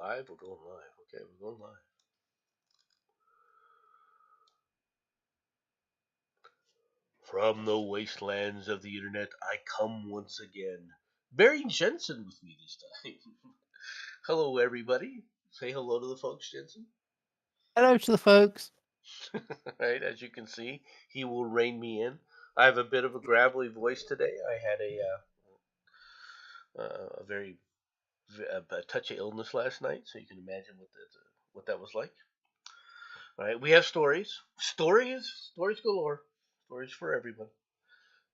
live? We're going live. Okay, we're going live. From the wastelands of the internet, I come once again. Bearing Jensen with me this time. Hello, everybody. Say hello to the folks, Jensen. Hello to the folks. Right, as you can see, he will rein me in. I have a bit of a gravelly voice today. I had a very a touch of illness last night, so you can imagine what that was like. All right, we have stories galore, stories for everyone,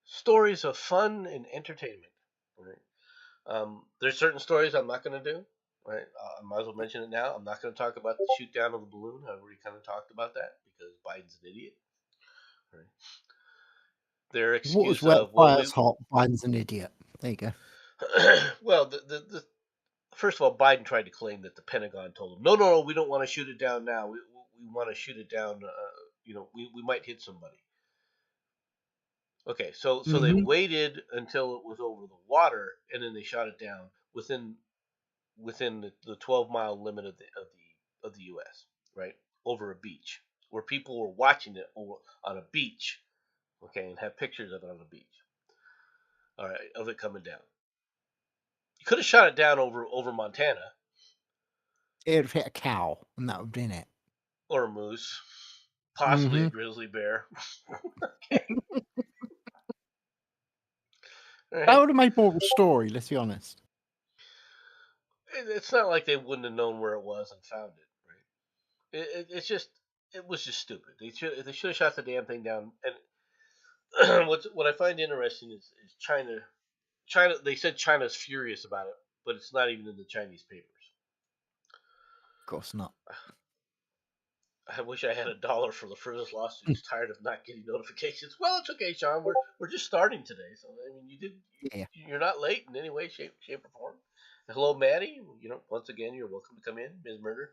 stories of fun and entertainment. Right. There's certain stories I'm not going to do. Right. I might as well mention it now. I'm not going to talk about the shoot down of the balloon. I already kind of talked about that because Biden's an idiot. Right. Their Water's excuse wet, of fire's hot. Biden's an idiot. There you go. well, the first of all, Biden tried to claim that the Pentagon told him, no, we don't want to shoot it down now. We want to shoot it down. We might hit somebody. Okay, so they Hmm. waited until it was over the water, and then they shot it down within the 12-mile limit of the U.S. Right, over a beach where people were watching it on a beach. Okay, and have pictures of it on the beach. All right, of it coming down. You could have shot it down over Montana It'd hit a cow, and that would have been it. or a moose, possibly a Hmm. grizzly bear. Okay, all That right. would have made more of a story. Let's be honest. It's not like they wouldn't have known where it was and found it. Right. It was just stupid. They should have shot the damn thing down. And what I find interesting is China. China. They said China's furious about it, but it's not even in the Chinese papers. Of course not. I wish I had $1 for the frivolous lawsuits. Tired of not getting notifications. Well, it's okay, Sean. We're just starting today, so I mean, Yeah. you're not late in any way, shape, or form. Hello, Maddie. Once again, you're welcome to come in, Ms. Murder.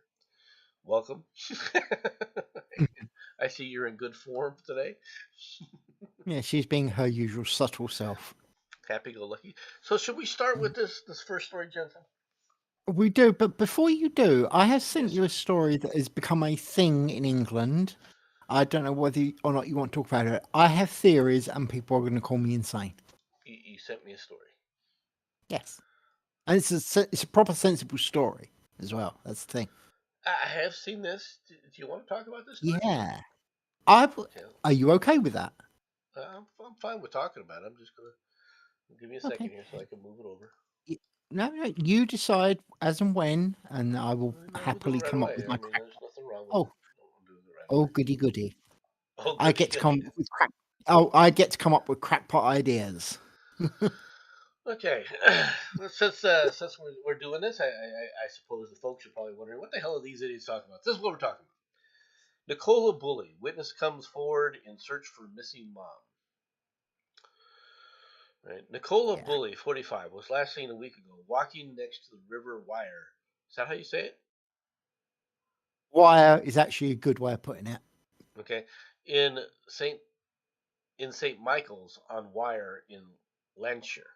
Welcome. I see you're in good form today. Yeah, she's being her usual subtle self. Happy go lucky. So should we start with Mm. this first story, Jensen? We do, but before you do, I have sent Yes, you sir. a story that has become a thing in England. I don't know whether or not you want to talk about it. I have theories, and people are going to call me insane. You sent me a story. Yes, and it's a proper sensible story as well. That's the thing. I have seen this. Do you want to talk about this story? Yeah. I Okay. Are you okay with that? I'm fine with talking about it. I'm just gonna give me a Okay. second here so I can move it over. No, you decide as and when, and I will No, we'll do it happily right come up away. with I my mean, crack. there's nothing wrong with it. Oh, I'm doing it right away. goody goody. Oh, I goody, get to come goody. up with crack. Oh, I get to come up with crackpot ideas. Okay, since we're doing this, I suppose the folks are probably wondering what the hell are these idiots talking about. This is what we're talking about. Nicola Bully, witness comes forward in search for missing mom. Right, Nicola Yeah. Bully, 45, was last seen a week ago walking next to the River Wire. Is that how you say it? Wire is actually a good way of putting it. Okay, in Saint Saint Michael's on Wire in Lancashire,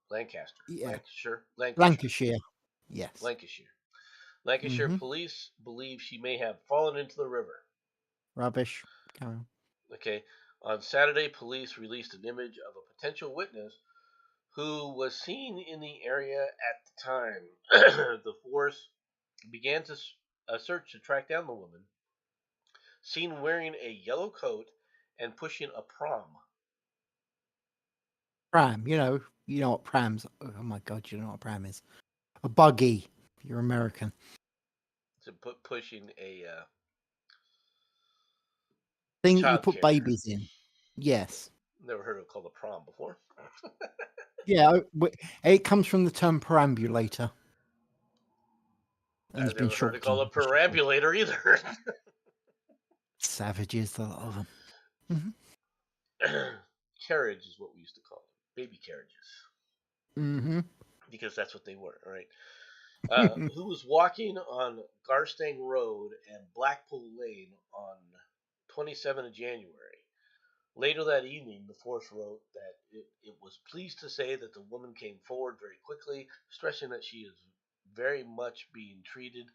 Lancaster, Yeah. Lancashire, Lancashire, Lancashire. Yes. Lancashire. Lancashire Mm-hmm. police believe she may have fallen into the river. Rubbish. Carry on. Okay, on Saturday, police released an image of a potential witness who was seen in the area at the time. The force began a search to track down the woman, seen wearing a yellow coat and pushing a pram. Pram. You know what prams. Oh my god, you know what a pram is. A buggy. You're American. To pushing a Thing that you child put carrier. babies in. Yes. Never heard it called a prom before. Yeah. It comes from the term perambulator, and it's I've been never heard it shortened. called a perambulator either. Savages, a lot of them. Hmm. Carriage is what we used to call it. Baby carriages. Hmm. Because that's what they were, right? Who was walking on Garstang Road and Blackpool Lane on 27th of January. Later that evening, the force wrote that it was pleased to say that the woman came forward very quickly, stressing that she is very much being treated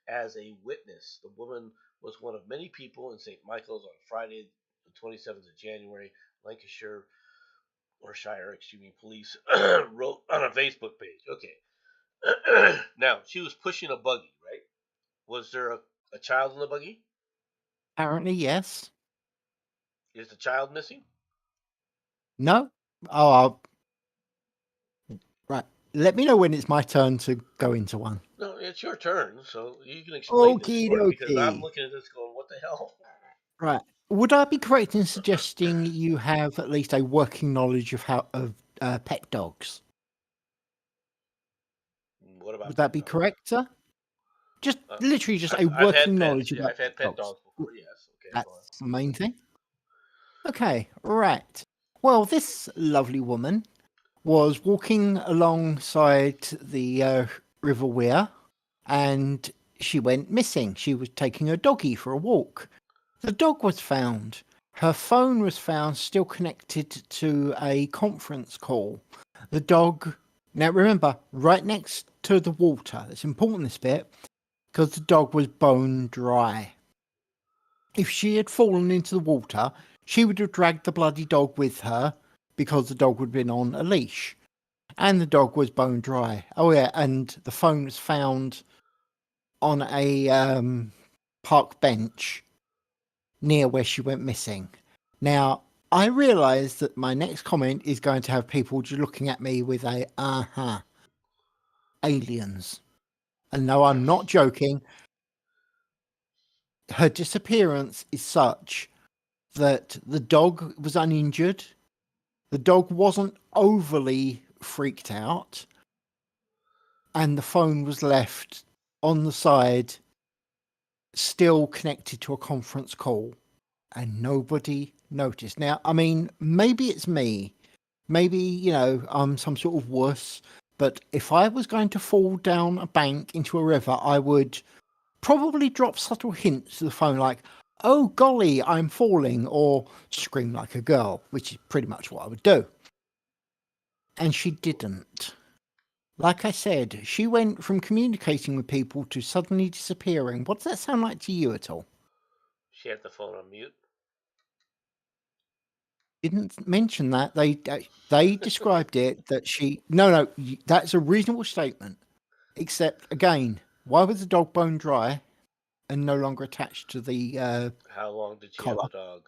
as a witness. The woman was one of many people in St. Michael's on Friday, the 27th of January. Lancashire or Shire, excuse me, police wrote on a Facebook page. Okay. Now, she was pushing a buggy, right? Was there a child in the buggy? Apparently, yes. Is the child missing? No? Oh, right. Let me know when it's my turn to go into one. No, it's your turn, so you can explain this Okie for me because I'm dokie. looking at this going, what the hell? Right. Would I be correct in suggesting you have at least a working knowledge of pet dogs? What about Would that pet be dogs? correct, sir? Just Uh, literally just a I've had working pets. knowledge Yeah, about I've pet had pet dogs. dogs before. Yes. Okay, go on. That's the main thing. Okay, right. Well, this lovely woman was walking alongside the River Wear and she went missing. She was taking her doggy for a walk. The dog was found. Her phone was found still connected to a conference call. The dog, now remember, right next to the water. It's important, this bit, because the dog was bone dry. If she had fallen into the water, she would have dragged the bloody dog with her because the dog would have been on a leash. And the dog was bone dry. Oh, yeah, and the phone was found on a park bench near where she went missing. Now, I realise that my next comment is going to have people just looking at me with aliens. And no, I'm not joking. Her disappearance is such that the dog was uninjured. The dog wasn't overly freaked out. And the phone was left on the side, still connected to a conference call. And nobody noticed. Now, I mean, maybe it's me. Maybe, I'm some sort of wuss. But if I was going to fall down a bank into a river, I would probably drop subtle hints to the phone like, oh golly, I'm falling, or scream like a girl, which is pretty much what I would do. And she didn't. Like I said, she went from communicating with people to suddenly disappearing. What does that sound like to you at all? She had the phone on mute. Didn't mention that. They described it that she. No, that's a reasonable statement. Except again, why was the dog bone dry and no longer attached to the How long did she collar? have the dog?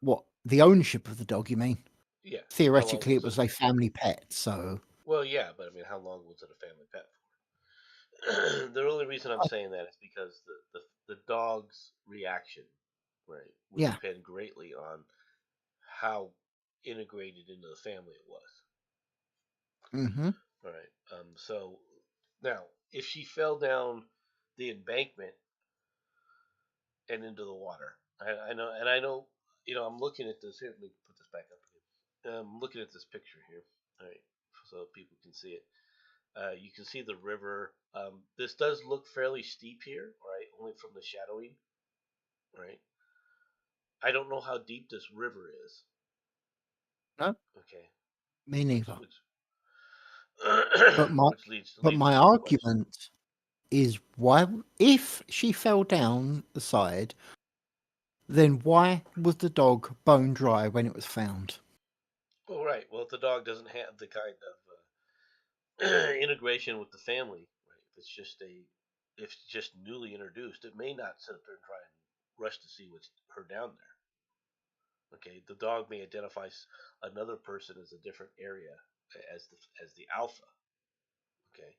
What, the ownership of the dog? You mean? Yeah. Theoretically, it was a family pet. So Well, yeah, but I mean, how long was it a family pet for? The only reason I'm saying that is because the dog's reaction, right, would yeah. depend greatly on how integrated into the family it was. Mm-hmm. All right. So now, if she fell down the embankment and into the water, I know, I'm looking at this here. Let me put this back up again. I'm looking at this picture here, all right, so people can see it. You can see the river. This does look fairly steep here, right? Only from the shadowing, right? I don't know how deep this river is. No, Okay, me neither. which But my which leads to but my another question. argument is why, if she fell down the side, then why was the dog bone dry when it was found? Well, right. Well, if the dog doesn't have the kind of integration with the family, right? If it's just newly introduced, it may not sit up there and try and rush to see what's her down there. Okay, the dog may identify another person as a different area as the alpha. Okay,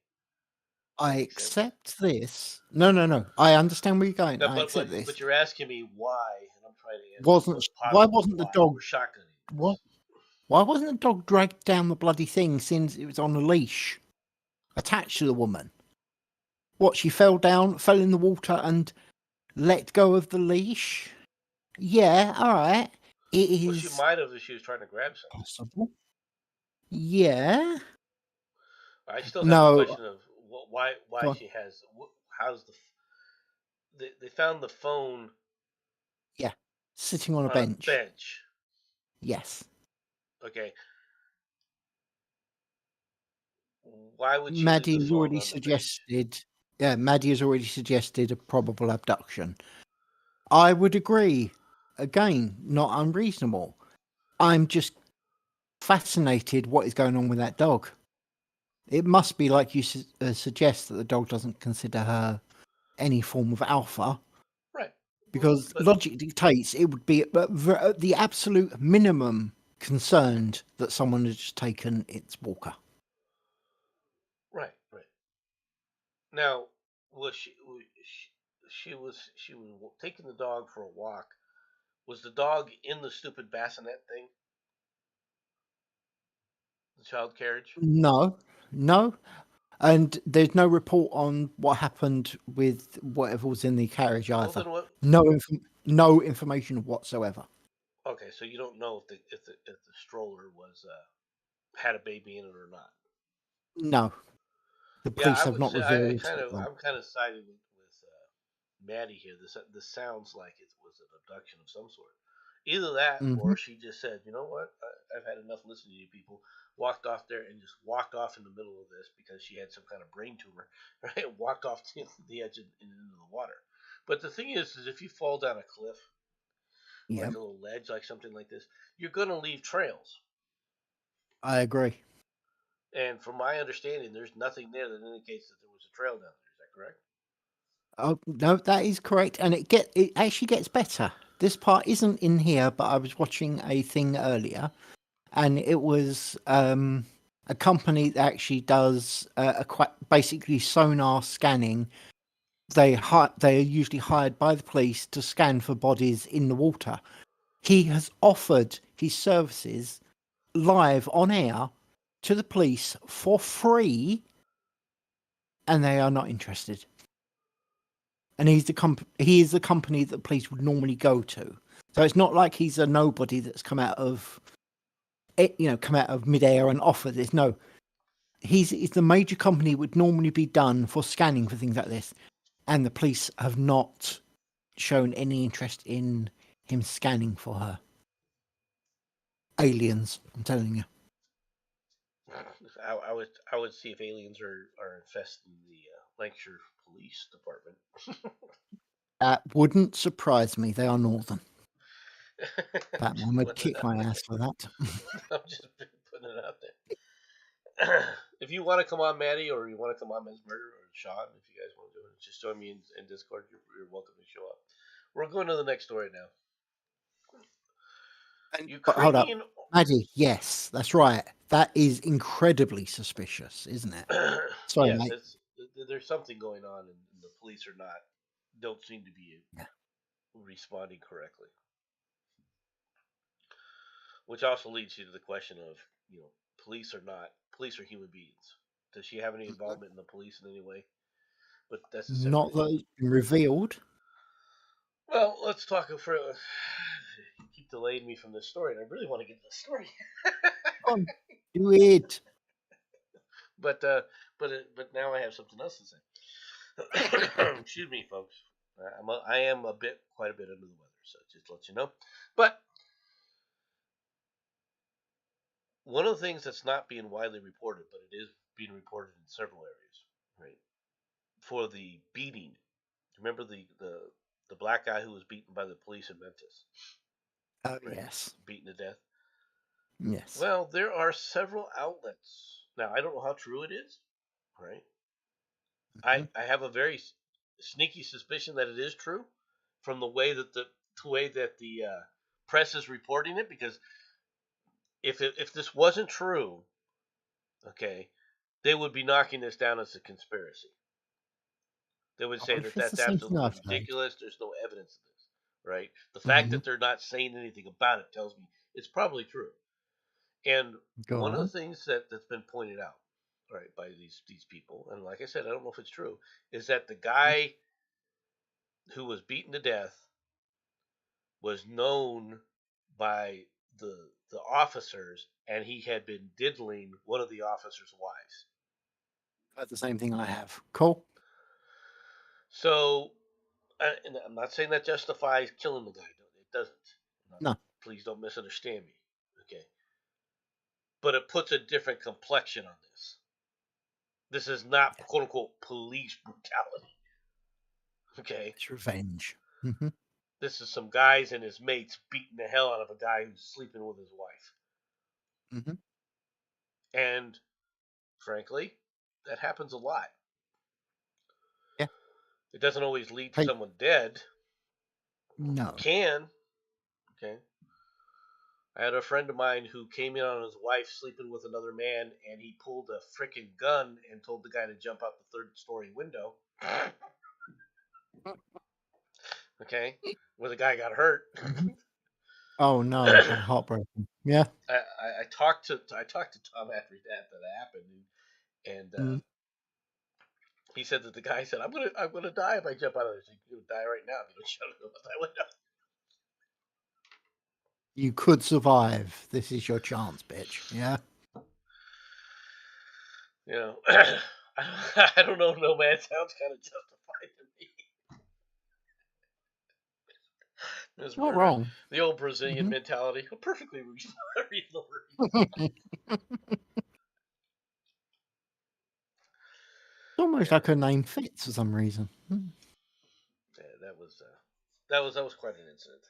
does that I make sense? accept this. No. I understand where you're going. No, I but accept but this. but you're asking me why, and I'm trying to answer Wasn't what's why possibly wasn't the why. dog We're shotgunning what? this. Why wasn't the dog dragged down the bloody thing since it was on a leash attached to the woman? What, she fell down, fell in the water, and let go of the leash? Yeah, all right. It Well, she is might have if she was trying to grab something. possible. Yeah. I still have the No. question of why Go on. she has how's they found the phone Yeah. Sitting on a on a bench. bench. Yes. Okay, Why would she leave the Maddie's phone already on the bench? suggested. Yeah, Maddie has already suggested a probable abduction. I would agree. Again, not unreasonable. I'm just fascinated what is going on with that dog. It must be like you suggest that the dog doesn't consider her any form of alpha, Right. because But logic dictates it would be at the absolute minimum concerned that someone had just taken its walker. right, right. Now, was she was taking the dog for a walk. Was the dog in the stupid bassinet thing? The child carriage? No, no. And there's no report on what happened with whatever was in the carriage Well, either. then what? No information whatsoever. Okay, so you don't know if the stroller was had a baby in it or not. No, the Yeah, police I have would not say I revealed kind that of one. I'm kind of siding with Maddie here. This sounds like it was an abduction of some sort. Either that, Hmm. or she just said, you know what, I've had enough listening to you people. Walked off there and just walked off in the middle of this because she had some kind of brain tumor, right? Walked off to the edge and into the water. But the thing is if you fall down a cliff, Yeah, like a little ledge, like something like this, you're gonna leave trails. I agree. And from my understanding, there's nothing there that indicates that there was a trail down there. Is that correct? Oh no, that is correct, and it actually gets better. This part isn't in here, but I was watching a thing earlier, and it was a company that actually does basically sonar scanning. They are usually hired by the police to scan for bodies in the water. He has offered his services live on air to the police for free, and they are not interested. And he is the company that the police would normally go to. So it's not like he's a nobody that's come out of come out of midair and offer this. No, he's the major company would normally be done for scanning for things like this, and the police have not shown any interest in him scanning for her. Aliens, I'm telling you. I would see if aliens are infesting the Lancashire Police Department. That wouldn't surprise me. They are northern. Just Batman would putting it kick out my there. ass for that. I'm just putting it out there. If you want to come on, Maddie, or you want to come on, Ms. Murder, or Sean, if you guys want to do it, just join me in Discord. You're welcome to show up. We're going to the next story now. But hold up, Ukrainian. Maddie. Yes, that's right. That is incredibly suspicious, isn't it? Sorry, Yes, mate. there's something going on, and the police don't seem to be Yeah. responding correctly. Which also leads you to the question of, police or not, police are human beings. Does she have any involvement in the police in any way? But that's a separate Not that issue. it's been revealed. Well, let's talk for. You keep delaying me from this story, and I really want to get to the story. On, do it. but now I have something else to say. Excuse me, folks. I am quite a bit under the weather, so just to let you know. But one of the things that's not being widely reported, but it is being reported in several areas, right? For the beating. Remember the black guy who was beaten by the police in Memphis, Oh right? yes, Beaten to death. yes. Well, there are several outlets. Now, I don't know how true it is, right? Mhm. I have a very sneaky suspicion that it is true from the way that the press is reporting it, because if this wasn't true, okay, they would be knocking this down as a conspiracy. They would I say wonder that if it's the that's same thing absolutely I've heard. ridiculous. There's no evidence of this, right? The fact Hmm. that they're not saying anything about it tells me it's probably true. And Go one of the on. things that's been pointed out, right, by these people, and like I said, I don't know if it's true, is that the guy who was beaten to death was known by the officers, and he had been diddling one of the officers' wives. That's the same thing I have. Cool. So, and I'm not saying that justifies killing the guy. It doesn't. No. Please don't misunderstand me. Okay, but it puts a different complexion on this. This is not quote unquote police brutality. Okay, It's revenge. Hmm. this is some guys and his mates beating the hell out of a guy who's sleeping with his wife. Hmm. And frankly, that happens a lot. Yeah. It doesn't always lead to Hey, someone dead. It no. can. Okay. I had a friend of mine who came in on his wife sleeping with another man, and he pulled a freaking gun and told the guy to jump out the third-story window. Okay, where the guy got hurt. Mhm. Oh no, heartbroken. Yeah. I talked to Tom after that happened, and Mm. he said that the guy said, I'm gonna die if I jump out of this. You're gonna die right now if you don't shut up out that window." You could survive. This is your chance, bitch. Yeah. You know, I don't know. No man sounds kind of justified to me. This Not murder, wrong. the old Brazilian Hmm. mentality, a perfectly reasonable. Almost Yeah, like her name fits for some reason. yeah, that was quite an incident.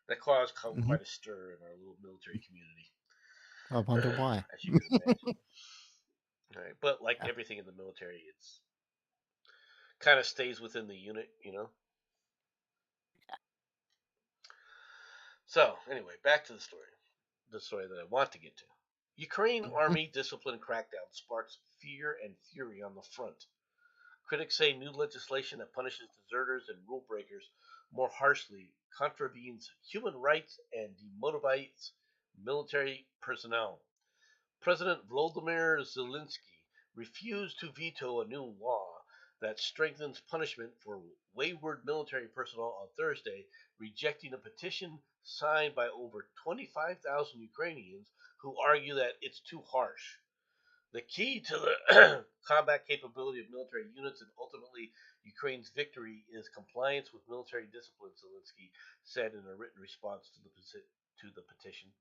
That caused Mm-hmm. quite a stir in our little military community, I wonder why. as you can imagine. All right, but like Yeah. everything in the military, it's kind of stays within the unit, you know. So anyway, back to the story that I want to get to. Ukraine Mhm. army discipline crackdown sparks fear and fury on the front. Critics say new legislation that punishes deserters and rule breakers more harshly contravenes human rights and demotivates military personnel. President Volodymyr Zelensky refused to veto a new law that strengthens punishment for wayward military personnel on Thursday, rejecting a petition signed by over 25,000 Ukrainians who argue that it's too harsh. The key to the combat capability of military units and ultimately Ukraine's victory is compliance with military discipline, Zelensky said in a written response to the petition.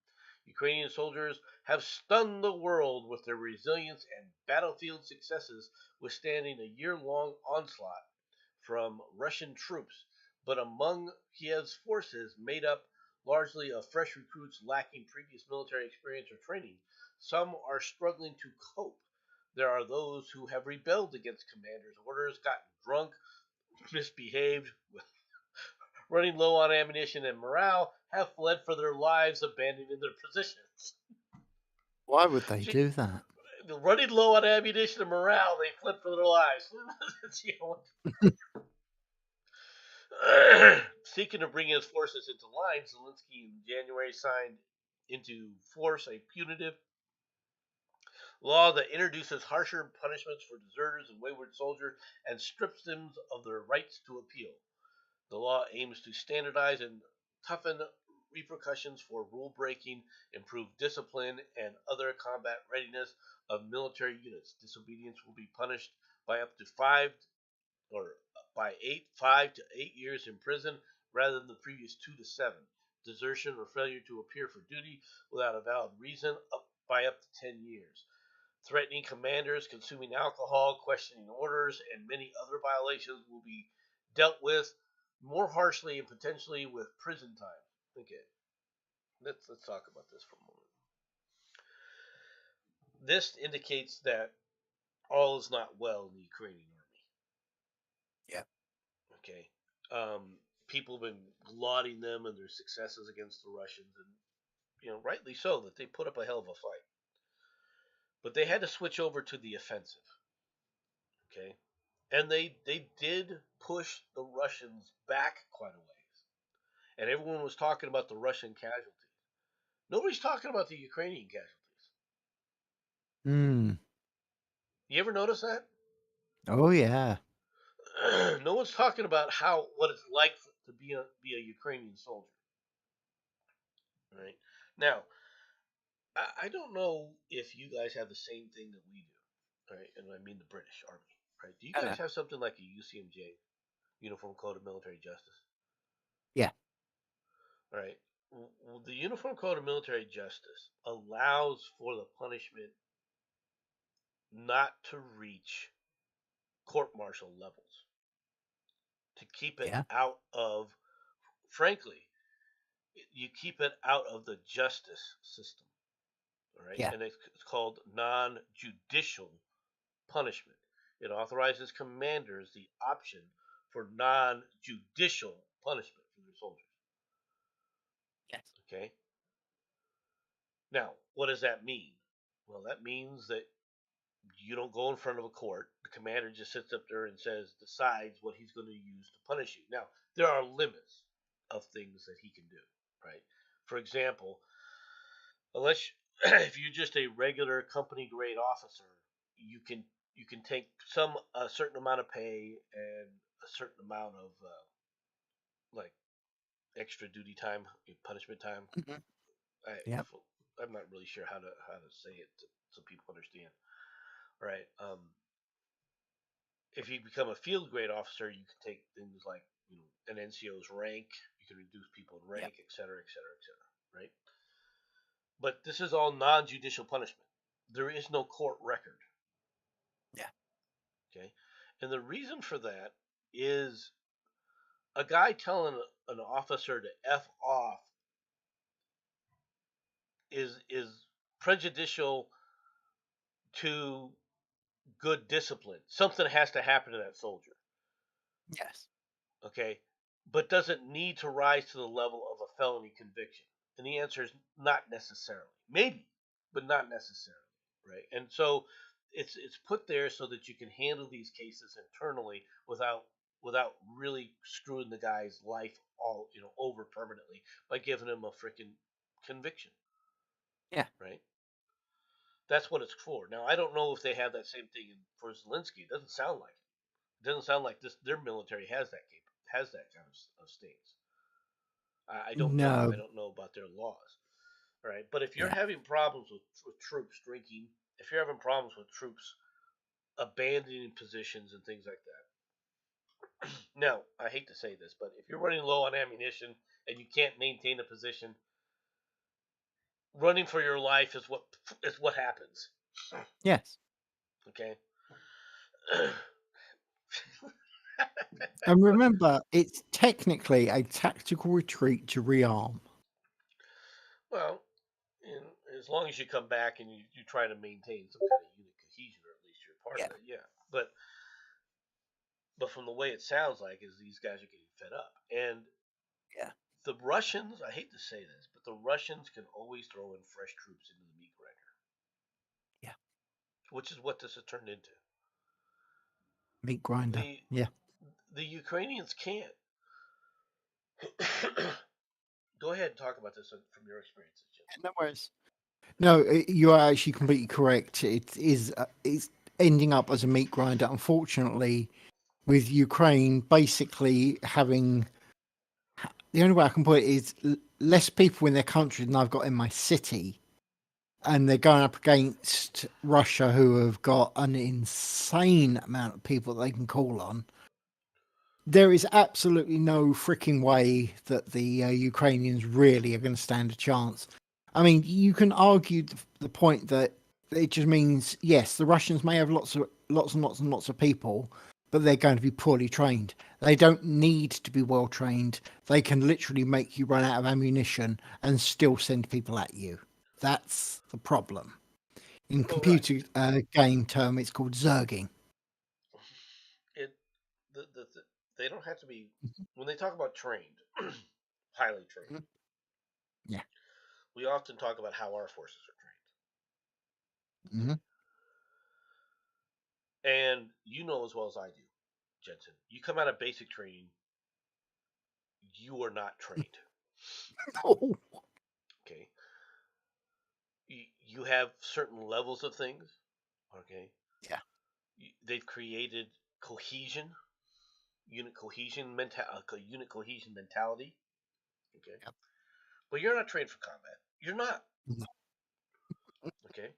Ukrainian soldiers have stunned the world with their resilience and battlefield successes, withstanding a year long onslaught from Russian troops. But among Kiev's forces, made up largely of fresh recruits lacking previous military experience or training, some are struggling to cope. There are those who have rebelled against commanders' orders, gotten drunk, misbehaved, running low on ammunition and morale, have fled for their lives, abandoning their positions. Why would they do that? Running low on ammunition and morale, they fled for their lives. Seeking to bring his forces into line, Zelensky in January signed into force a punitive law that introduces harsher punishments for deserters and wayward soldiers and strips them of their rights to appeal. The law aims to standardize and toughen repercussions for rule breaking, improve discipline, and other combat readiness of military units. Disobedience will be punished by up to five to 8 years in prison rather than the previous 2 to 7. Desertion or failure to appear for duty without a valid reason by up to 10 years. Threatening commanders, consuming alcohol, questioning orders, and many other violations will be dealt with more harshly and potentially with prison time. Okay, let's talk about this for a moment. This indicates that all is not well in the Ukrainian army. Yeah. Okay, people have been lauding them and their successes against the Russians, and rightly so that they put up a hell of a fight. But they had to switch over to the offensive. Okay, and they did push the Russians back quite a ways, and everyone was talking about the Russian casualties. Nobody's talking about the Ukrainian casualties. Mm. You ever notice that? Oh yeah. No one's talking about what it's like to be a Ukrainian soldier. Right now, I don't know if you guys have the same thing that we do. Right, and I mean the British Army. Right? Do you guys have something like a UCMJ, Uniform Code of Military Justice? Yeah. All right. The Uniform Code of Military Justice allows for the punishment not to reach court-martial levels, to keep it Yeah. out of, frankly, you keep it out of the justice system, all right? Yeah. And it's called non-judicial punishment. It authorizes commanders the option for non-judicial punishment for their soldiers. Yes. Okay. Now, what does that mean? Well, that means that you don't go in front of a court. The commander just sits up there and decides what he's going to use to punish you. Now, there are limits of things that he can do, right? For example, unless if you're just a regular company grade officer, you can take a certain amount of pay and a certain amount of like extra duty time, punishment time. Mhm. I, Yep. I'm not really sure how to say it so people understand. Right. If you become a field grade officer, you can take things like an NCO's rank. You can reduce people in Yep. rank, et cetera, et cetera, et cetera. Right. But this is all non-judicial punishment. There is no court record. Yeah. Okay. And the reason for that is a guy telling an officer to f off is prejudicial to good discipline. Something has to happen to that soldier. Yes. Okay, but doesn't need to rise to the level of a felony conviction. And the answer is not necessarily. Maybe, but not necessarily, right? And so it's put there so that you can handle these cases internally without really screwing the guy's life all over permanently by giving him a freaking conviction, Yeah. right? That's what it's for. Now I don't know if they have that same thing for Zelensky. It doesn't sound like it. It doesn't sound like their military has that kind of stance. I don't know. No. I don't know about their laws. All right, but if you're Yeah. having problems with troops drinking, if you're having problems with troops abandoning positions and things like that, now I hate to say this, but if you're running low on ammunition and you can't maintain a position, running for your life is what happens. Yes. Okay. And remember, it's technically a tactical retreat to rearm. Well, as long as you come back and you try to maintain some kind of unit cohesion, or at least you're part Yeah. of it, yeah. But from the way it sounds like, is these guys are getting fed up, and Yeah. the Russians. I hate to say this, but the Russians can always throw in fresh troops into the meat grinder, Yeah. which is what this has turned into. Meat grinder. The Yeah. the Ukrainians can't. Go ahead and talk about this from your experiences, Jim. No worries. No, you are actually completely correct. It is. It's ending up as a meat grinder. Unfortunately, with Ukraine basically having the only way I can put it is less people in their country than I've got in my city, and they're going up against Russia, who have got an insane amount of people they can call on. There is absolutely no freaking way that the Ukrainians really are going to stand a chance. I mean, you can argue the point that it just means, yes, the Russians may have lots and lots of people, but they're going to be poorly trained. They don't need to be well trained. They can literally make you run out of ammunition and still send people at you. That's the problem. In Well, right. computer game term, it's called zerging. It they don't have to be when they talk about trained, highly trained. Yeah. We often talk about how our forces are Mm-hmm. trained, and you know as well as I do, Jensen. You come out of basic training, you are not trained. Oh. Okay, you have certain levels of things. Okay, Yeah. they've created cohesion, unit cohesion mentality. Okay, Yep. but you're not trained for combat. You're not. No. Okay,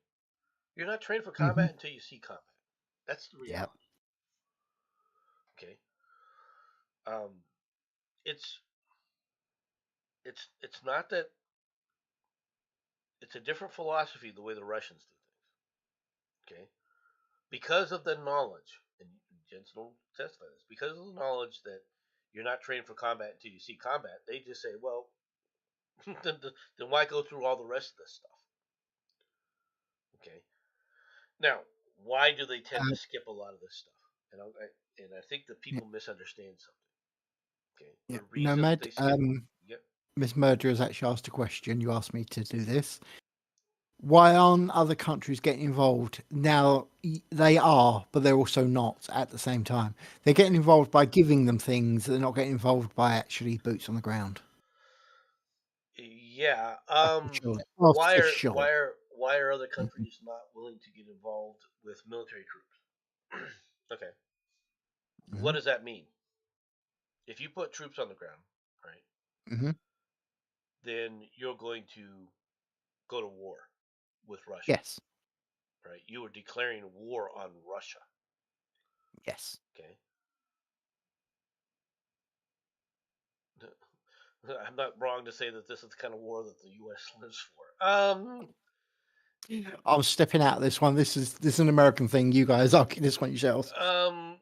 you're not trained for Mm-hmm. combat until you see combat. That's the Yep. reality. Okay, um, it's it's not that it's a different philosophy the way the Russians do things. Okay, because of the knowledge, and Jensen will testify this, because of the knowledge that you're not trained for combat until you see combat, they just say, well, then why go through all the rest of this stuff? Okay. Now, why do they tend to skip a lot of this stuff? And I think that Yeah, people misunderstand something. Okay. yeah. The reason that Nomad, they skip. Yep. Miss Murder has actually asked a question. You asked me to do this. Why aren't other countries getting involved? Now, they are, but they're also not at the same time. They're getting involved by giving them things. They're not getting involved by actually boots on the ground. Yeah. That's for sure. That's Why for are sure. why are why are other Mhm. countries not willing to get involved with military troops? Okay. What Mhm. does that mean? If you put troops on the ground, right, Mhm. then you're going to go to war with Russia, Yes. right? You are declaring war on Russia. Yes. Okay. I'm not wrong to say that this is the kind of war that the U.S. lives for. I'm stepping out of this one. This is an American thing. You guys argue this one yourselves. Um,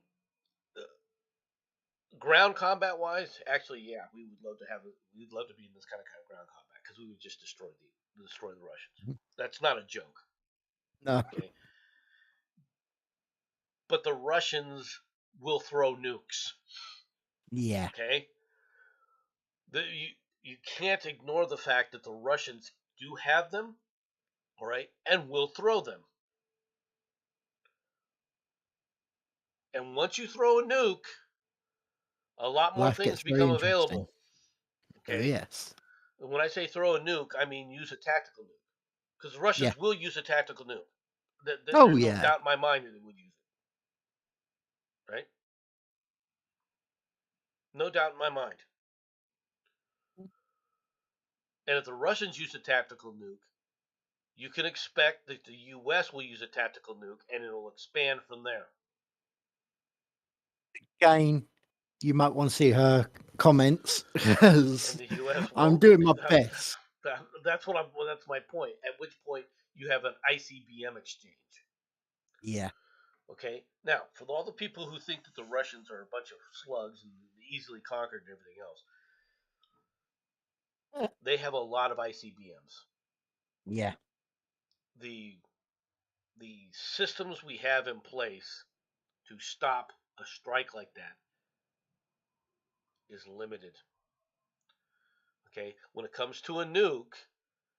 Ground combat wise, actually, yeah, we would love to have it. We'd love to be in this kind of ground combat because we would just destroy the Russians. Mhm. That's not a joke. No. Okay, but the Russians will throw nukes. Yeah. Okay, you can't ignore the fact that the Russians do have them. All right, and will throw them. And once you throw a nuke, a lot more Life things gets very become interesting. available. Oh Okay, yes. and when I say throw a nuke, I mean use a tactical nuke because the Yeah. Russians will use a tactical nuke. Oh There's no yeah. doubt in my mind that they would use it, right? No doubt in my mind. And if the Russians use a tactical nuke, you can expect that the U.S. will use a tactical nuke, and it'll expand from there. Again, you might want to see her comments And because the U.S. I'm won't. doing my best. That's what I'm. Well, that's my point. At which point you have an ICBM exchange. Yeah. Okay. Now, for all the people who think that the Russians are a bunch of slugs and easily conquered and everything else, they have a lot of ICBMs. Yeah. The the systems we have in place to stop a strike like that is limited. Okay, when it comes to a nuke,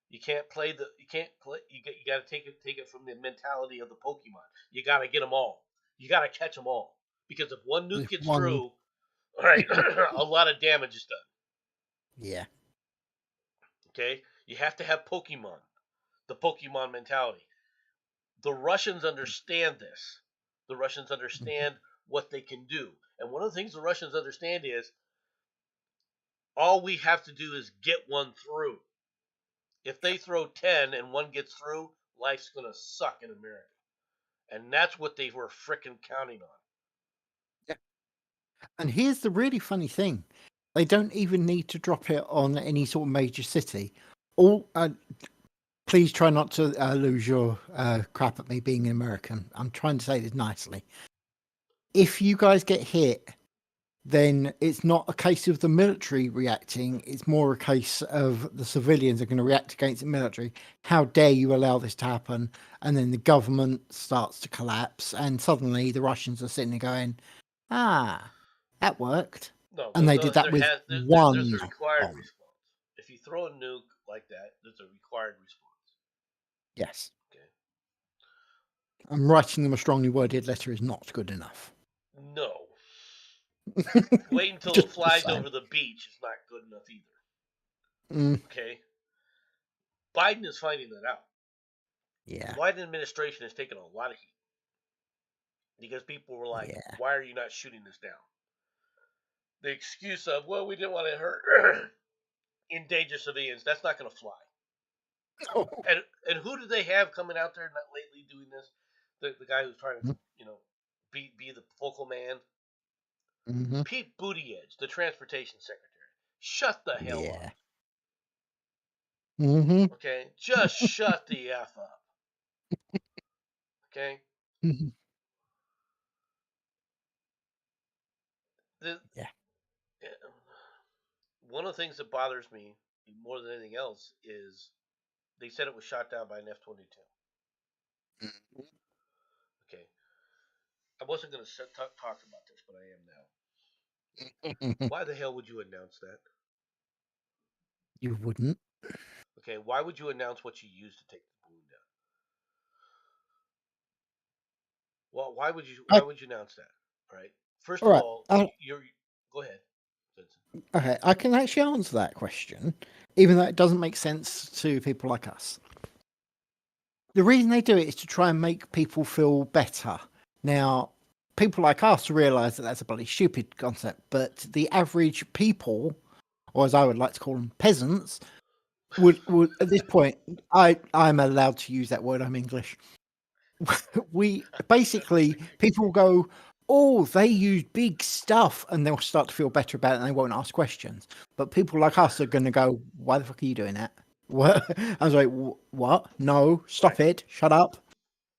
you got to take it from the mentality of the Pokemon. You got to get them all. You got to catch them all because if one nuke There's gets one. through, all right, a lot of damage is done. Yeah. Okay, you have to have Pokemon, the Pokemon mentality. The Russians understand this. The Russians Mhm. understand what they can do, and one of the things the Russians understand is all we have to do is get one through. If they throw 10 and one gets through, life's going to suck in America. And that's what they were frickin' counting on. Yeah. And here's the really funny thing: they don't even need to drop it on any sort of major city. All. Please try not to lose your crap at me being an American. I'm trying to say this nicely. If you guys get hit, then it's not a case of the military reacting. It's more a case of the civilians are going to react against the military. How dare you allow this to happen? And then the government starts to collapse, and suddenly the Russians are sitting there going, "Ah, that worked." No, And they did that there with has there's a one required bomb. response. If you throw a nuke like that, there's a required response. Yes. Okay. And writing them a strongly worded letter is not good enough. No. Wait until it Just the flies same. over the beach is not good enough either. Mm, Okay. Biden is finding that out. The yeah, Biden administration has taken a lot of heat because people were like, yeah. "Why are you not shooting this down?" The excuse of, "Well, we didn't want to hurt endangered civilians." That's not going to fly. And who do they have coming out there not lately doing this? The guy who's trying to be the focal man. Mm-hmm. Pete Buttigieg, the transportation secretary. Shut the hell up. Yeah. Mm-hmm. Okay, just shut the f up. Okay. The, Yeah. one of the things that bothers me more than anything else is they said it was shot down by an F-22. Okay, I wasn't going to talk about this, but I am now. Why the hell would you announce that? You wouldn't. Okay, why would you announce what you used to take the balloon down? Well, why would you? Why I, would you announce that? All right. First all of right. all, you're. Go ahead, Vincent. Okay, I can actually answer that question, even though it doesn't make sense to people like us. The reason they do it is to try and make people feel better. Now, people like us realise that that's a bloody stupid concept, but the average people, or as I would like to call them, peasants, would at this point, I'm allowed to use that word. I'm English. We basically people go, oh, they use big stuff, and they'll start to feel better about it, and they won't ask questions. But people like us are going to go, why the fuck are you doing that? What? I was like, what? No, stop Right. it, shut up.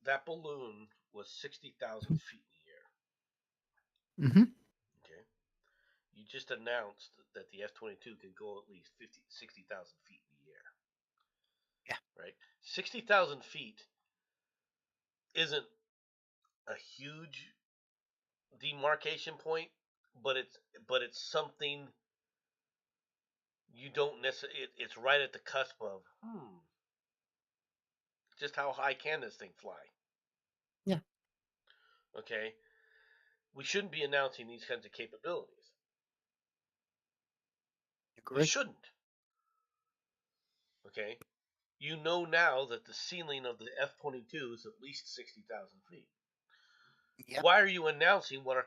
That balloon was 60,000 feet in the air. Hmm. Okay. You just announced that the F-22 can go at least 60,000 feet in the air. Yeah. Right. 60,000 feet isn't a huge demarcation point, but it's something you don't necessarily. It's right at the cusp of just how high can this thing fly? Yeah. Okay, we shouldn't be announcing these kinds of capabilities. We Agree. shouldn't. Okay, you know now that the ceiling of the F-22 is at least 60,000 feet. Yeah. Why are you announcing what our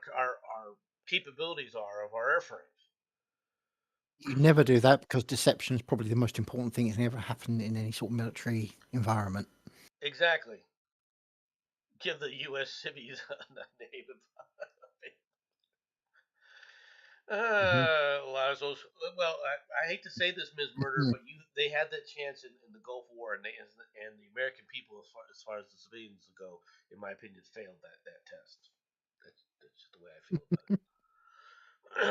capabilities are of our airframes? You never do that because deception is probably the most important thing that's ever happened in any sort of military environment. Exactly. Give the U.S. civvies a name. Hmm. A lot of those. Well, I hate to say this, Ms. Murder, but they had that chance in the Gulf War, and the American people, as far as the civilians go, in my opinion, failed that test. That's just the way I feel about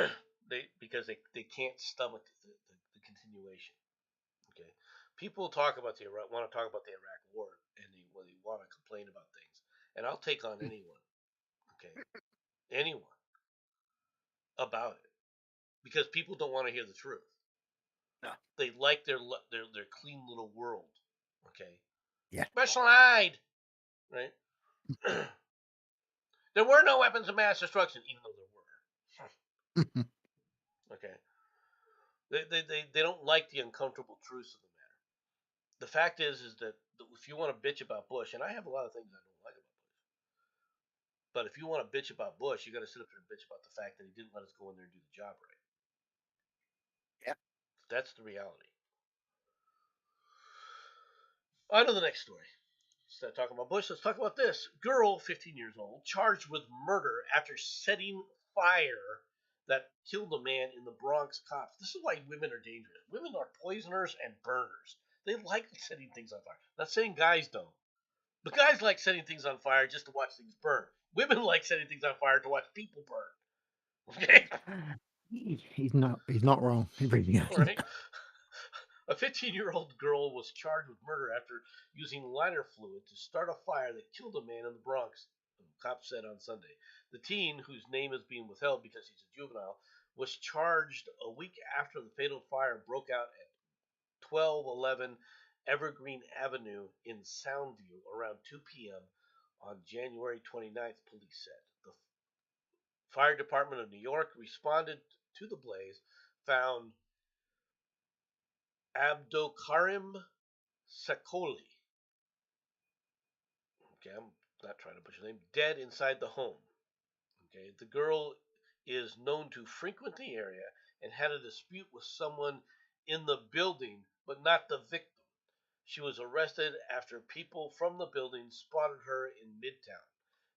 it. Because they can't stomach the continuation. Okay, people talk about want to talk about the Iraq War, and they want to complain about things, and I'll take on anyone. Okay, anyone about it because people don't want to hear the truth. No. They like their clean little world. Okay, Yeah. special eyed, right? There were no weapons of mass destruction, even though there Mhm. were. Okay, they don't like the uncomfortable truths of the matter. The fact is that if you want to bitch about Bush, and I have a lot of things I don't like about Bush, but if you want to bitch about Bush, you got to sit up there and bitch about the fact that he didn't let us go in there and do the job right. Yeah. That's the reality. On to the next story. Instead of talking about Bush, let's talk about this. Girl, 15 years old, charged with murder after setting fire that killed a man in the Bronx. Cops. This is why women are dangerous. Women are poisoners and burners. They like setting things on fire. Not saying guys don't. But guys like setting things on fire just to watch things burn. Women like setting things on fire to watch people burn. Okay? He's not wrong. He really All isn't. right? A 15-year-old girl was charged with murder after using lighter fluid to start a fire that killed a man in the Bronx, cops said on Sunday. The teen, whose name is being withheld because he's a juvenile, was charged a week after the fatal fire broke out at 1211 Evergreen Avenue in Soundview around 2 p.m. on January 29th, police said. The fire department of New York responded to the blaze, found Abdokarim Sakoli. Okay, I'm not trying to butcher the name. Dead inside the home. Okay, the girl is known to frequent the area and had a dispute with someone in the building, but not the victim. She was arrested after people from the building spotted her in Midtown.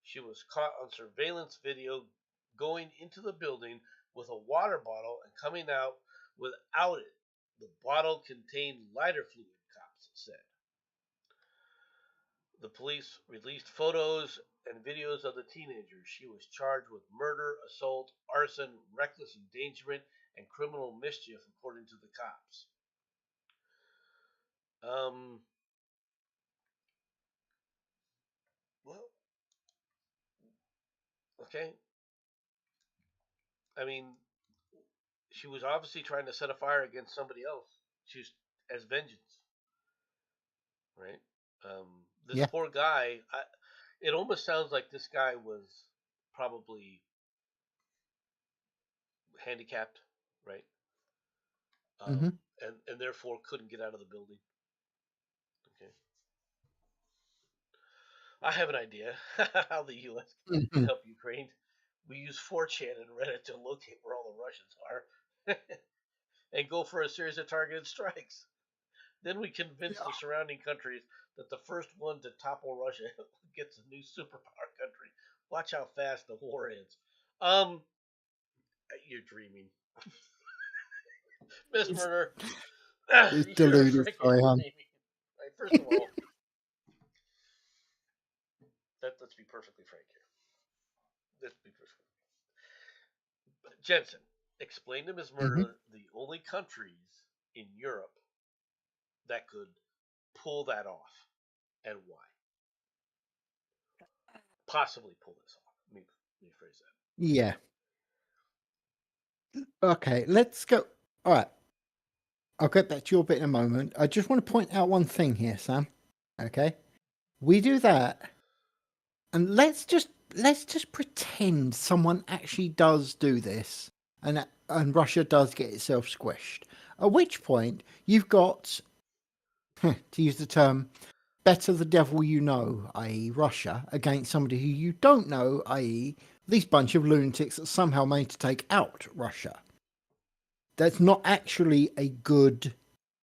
She was caught on surveillance video going into the building with a water bottle and coming out without it. The bottle contained lighter fluid, cops said. The police released photos and videos of the teenager. She was charged with murder, assault, arson, reckless endangerment, and criminal mischief, according to the cops. Um, well, okay. I mean, she was obviously trying to set a fire against somebody else. She was as vengeance, right? This Yeah. poor guy. It almost sounds like this guy was probably handicapped, right? Mm-hmm. And therefore couldn't get out of the building. Okay, I have an idea how the U.S. can Mm-hmm. help Ukraine. We use 4chan and Reddit to locate where all the Russians are, and go for a series of targeted strikes. Then we convince the surrounding countries that the first one to topple Russia gets a new superpower country. Watch how fast the war ends. Um, you're dreaming, Miss It's, Murder. it's You're deluded. freaking Sorry, hon. dreaming. Right, first of all, let's be perfectly frank here. Let's be perfectly. Jensen, explain to Ms. Mm-hmm. Murder the only countries in Europe that could pull that off and why. Possibly pull this off. Let me phrase that. Yeah. Okay, let's go. All right. I'll get back to your bit in a moment. I just want to point out one thing here, Sam. Okay. We do that, and let's just pretend someone actually does do this, and Russia does get itself squished. At which point you've got, to use the term, better the devil you know, i.e., Russia, against somebody who you don't know, i.e., these bunch of lunatics that somehow managed to take out Russia. That's not actually a good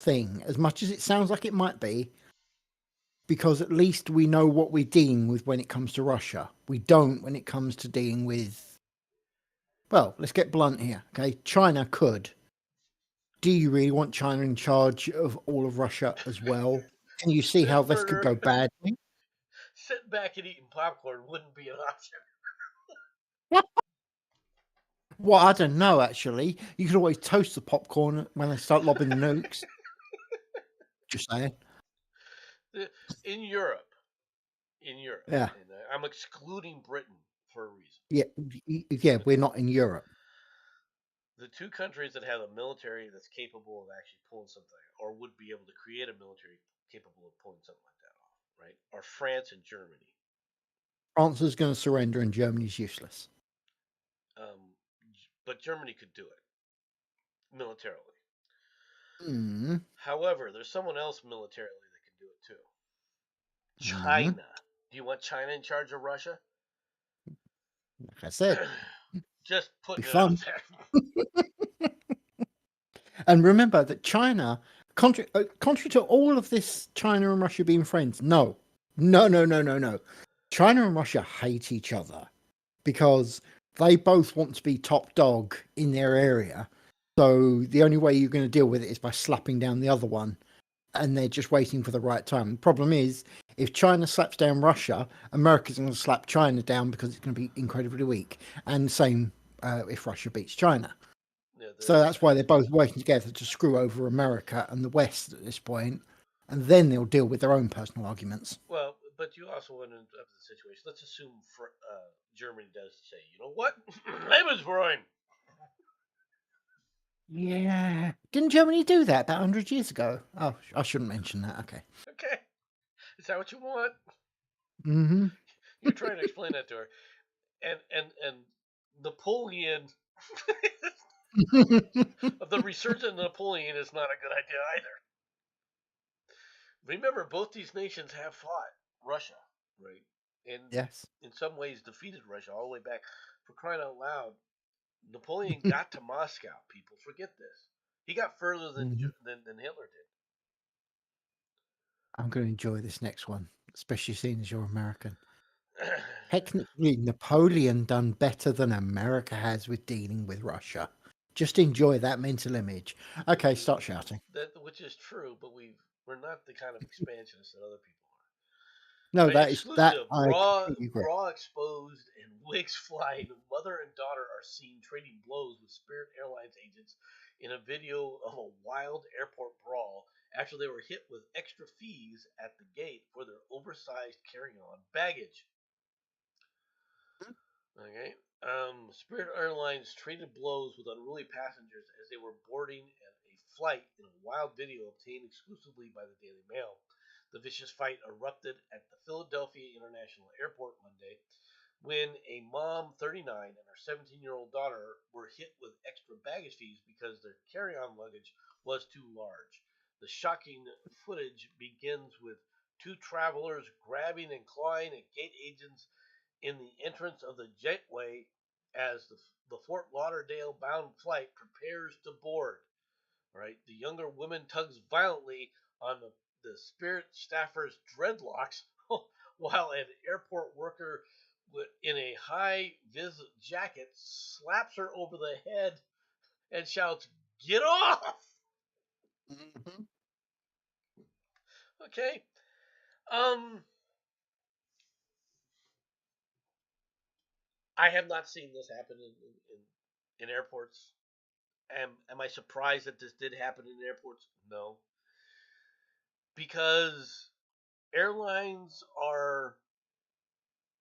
thing, as much as it sounds like it might be, because at least we know what we're dealing with when it comes to Russia. We don't when it comes to dealing with, well, let's get blunt here, okay? China could. Do you really want China in charge of all of Russia as well? Can you see Miss how this could Murder, go badly? sitting back and eating popcorn wouldn't be an option. Well, I don't know, actually. You could always toast the popcorn when they start lobbing the nukes. Just saying. In Europe, Yeah. and I'm excluding Britain for a reason. Yeah, we're not in Europe. The two countries that have a military that's capable of actually pulling something, or would be able to create a military capable of pulling something like that off, right, are France and Germany. France is going to surrender and Germany's useless. Um, but Germany could do it militarily. Mm. However, there's someone else militarily that can do it too. Mm. China. Do you want China in charge of Russia? Like I said, Just be putting it out fun. there. And remember that China, contrary to all of this, China and Russia being friends, no. China and Russia hate each other because they both want to be top dog in their area. So the only way you're going to deal with it is by slapping down the other one. And they're just waiting for the right time. The problem is, if China slaps down Russia, America's going to slap China down because it's going to be incredibly weak. And the same if Russia beats China. Yeah, So that's why they're both working together to screw over America and the West at this point, and then they'll deal with their own personal arguments. well, but you also went into the situation. Let's assume Germany does say, you know what, Lebensfreund. Yeah. Didn't Germany do that about 100 years ago? Oh, I shouldn't mention that. Okay. Okay, is that what you want? Mm-hmm. You're trying to explain that to her, and Napoleon. The resurgence of Napoleon is not a good idea either. Remember, both these nations have fought Russia, right? And Yes. in some ways defeated Russia all the way back. For crying out loud, Napoleon got to Moscow. People forget this. He got further than Mhm. than Hitler did. I'm going to enjoy this next one, especially seeing as you're American. Technically, Napoleon done better than America has with dealing with Russia. Just enjoy that mental image. Okay, start shouting. Which is true, but we're not the kind of expansionists that other people are. No, Right, that exclusive. I completely agree. Bra exposed and wigs flying. Mother and daughter are seen trading blows with Spirit Airlines agents in a video of a wild airport brawl after they were hit with extra fees at the gate for their oversized carry-on baggage. Okay. Spirit Airlines traded blows with unruly passengers as they were boarding a flight in a wild video obtained exclusively by the Daily Mail. The vicious fight erupted at the Philadelphia International Airport Monday when a mom, 39, and her 17-year-old daughter were hit with extra baggage fees because their carry on luggage was too large. The shocking footage begins with two travelers grabbing and clawing at gate agents in the entrance of the jetway as the Fort Lauderdale bound flight prepares to board. Right, the younger woman tugs violently on the Spirit staffer's dreadlocks, while an airport worker in a high vis jacket slaps her over the head and shouts, "Get off!" Mhm. Okay. Um, I have not seen this happen in airports. Am I surprised that this did happen in airports? No, because airlines are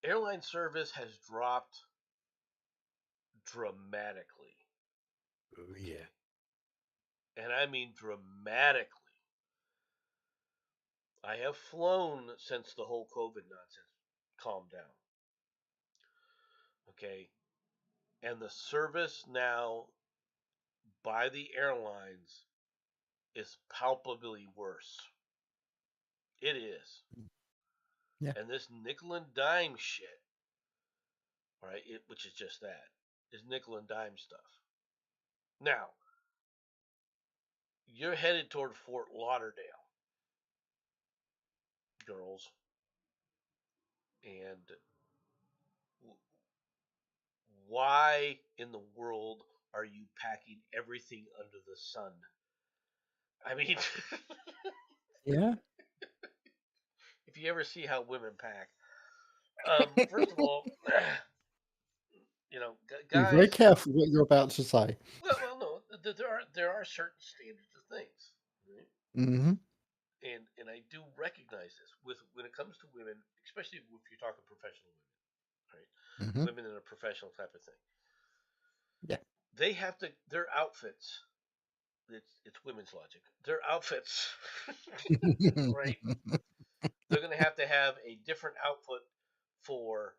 airline service has dropped dramatically. Oh, yeah. And I mean dramatically. I have flown since the whole COVID nonsense calmed down. Okay. And the service now by the airlines is palpably worse. It is. Yeah. And this nickel and dime shit, right, which is just that, is nickel and dime stuff. Now, you're headed toward Fort Lauderdale, girls. And why in the world are you packing everything under the sun? I mean, Yeah. if you ever see how women pack, first of all, Be very guys. careful what you're about to say. Well, no, there are certain standards of things, right? Hmm. And I do recognize this with when it comes to women, especially if you're talking professional women, right? Hmm. Women in a professional type of thing, Yeah. they have to their outfits. It's women's logic. Their outfits, right? They're going to have a different outfit for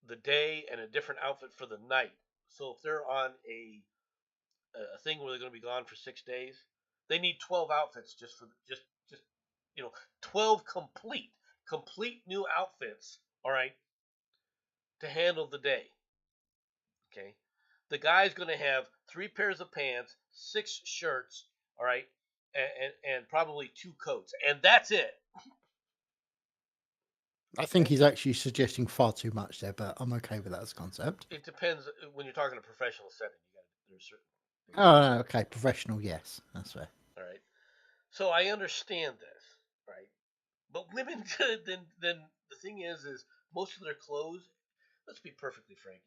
the day and a different outfit for the night. So if they're on a thing where they're going to be gone for 6 days, they need 12 outfits just for just 12 complete new outfits. All right, to handle the day. Okay, the guy's going to have 3 pairs of pants, 6 shirts. All right, and probably 2 coats, and that's it. I think he's actually suggesting far too much there, but I'm okay with that as a concept. It depends when you're talking a professional setting. There's certain things. Oh, okay. Professional, yes. That's fair. All right. So I understand this, right? But women, then the thing is most of their clothes. Let's be perfectly frank.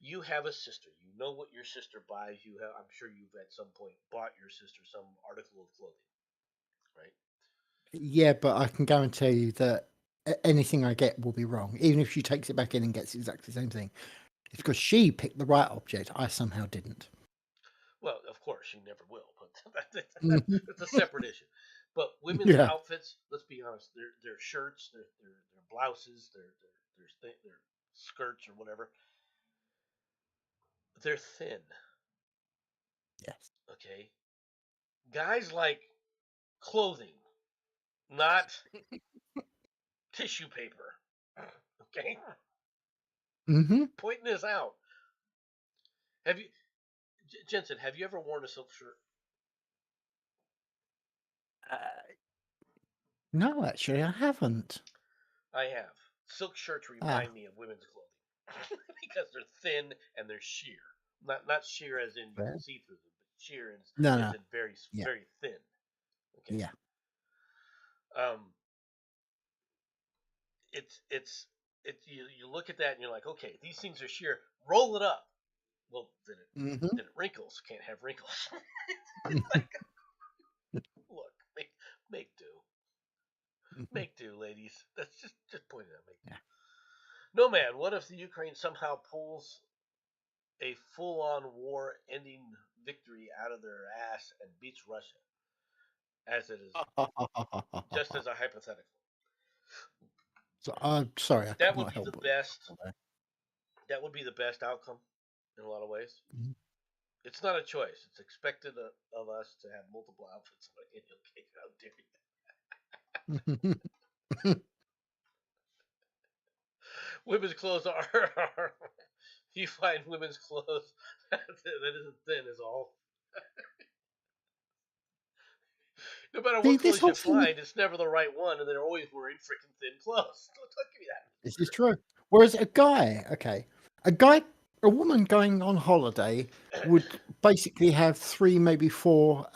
You have a sister. You know what your sister buys. I'm sure you've at some point bought your sister some article of clothing, right? Yeah, but I can guarantee you that anything I get will be wrong. Even if she takes it back in and gets exactly the same thing. It's because she picked the right object. I somehow didn't. Well, of course she never will, but Mhm. that's a separate issue. But women's Yeah. outfits, let's be honest, their shirts, their blouses, their skirts or whatever, they're thin. Yes. Okay, guys like clothing, not tissue paper. Okay, Hmm. pointing this out. Have you, Jensen? Have you ever worn a silk shirt? No, actually, I haven't. I have. Silk shirts Ah, remind me of women's clothing because they're thin and they're sheer. Not sheer as in you can fair. see through them, but sheer No, as no. in very Yeah. very thin. Okay. Yeah. Um, you look at that and you're like, okay, these things are sheer. Roll it up. Well, Mm-hmm. then it wrinkles. Can't have wrinkles. Like, look, make do. Make do, ladies. That's just point it out. Make do. Yeah. No, man. What if the Ukraine somehow pulls a full-on war-ending victory out of their ass and beats Russia, as it is, just as a hypothetical? So, I'm sorry, I That could would not be help the but best. That would be the best outcome in a lot of ways. Mhm. It's not a choice. It's expected of us to have multiple outfits on an annual cake. How dare you? Women's clothes are you find women's clothes that isn't thin is all. No matter See, what this clothes whole you thing, find, it's never the right one, and they're always wearing freaking thin clothes. Don't give me that. this is true. Whereas a woman going on holiday would basically have 3, maybe 4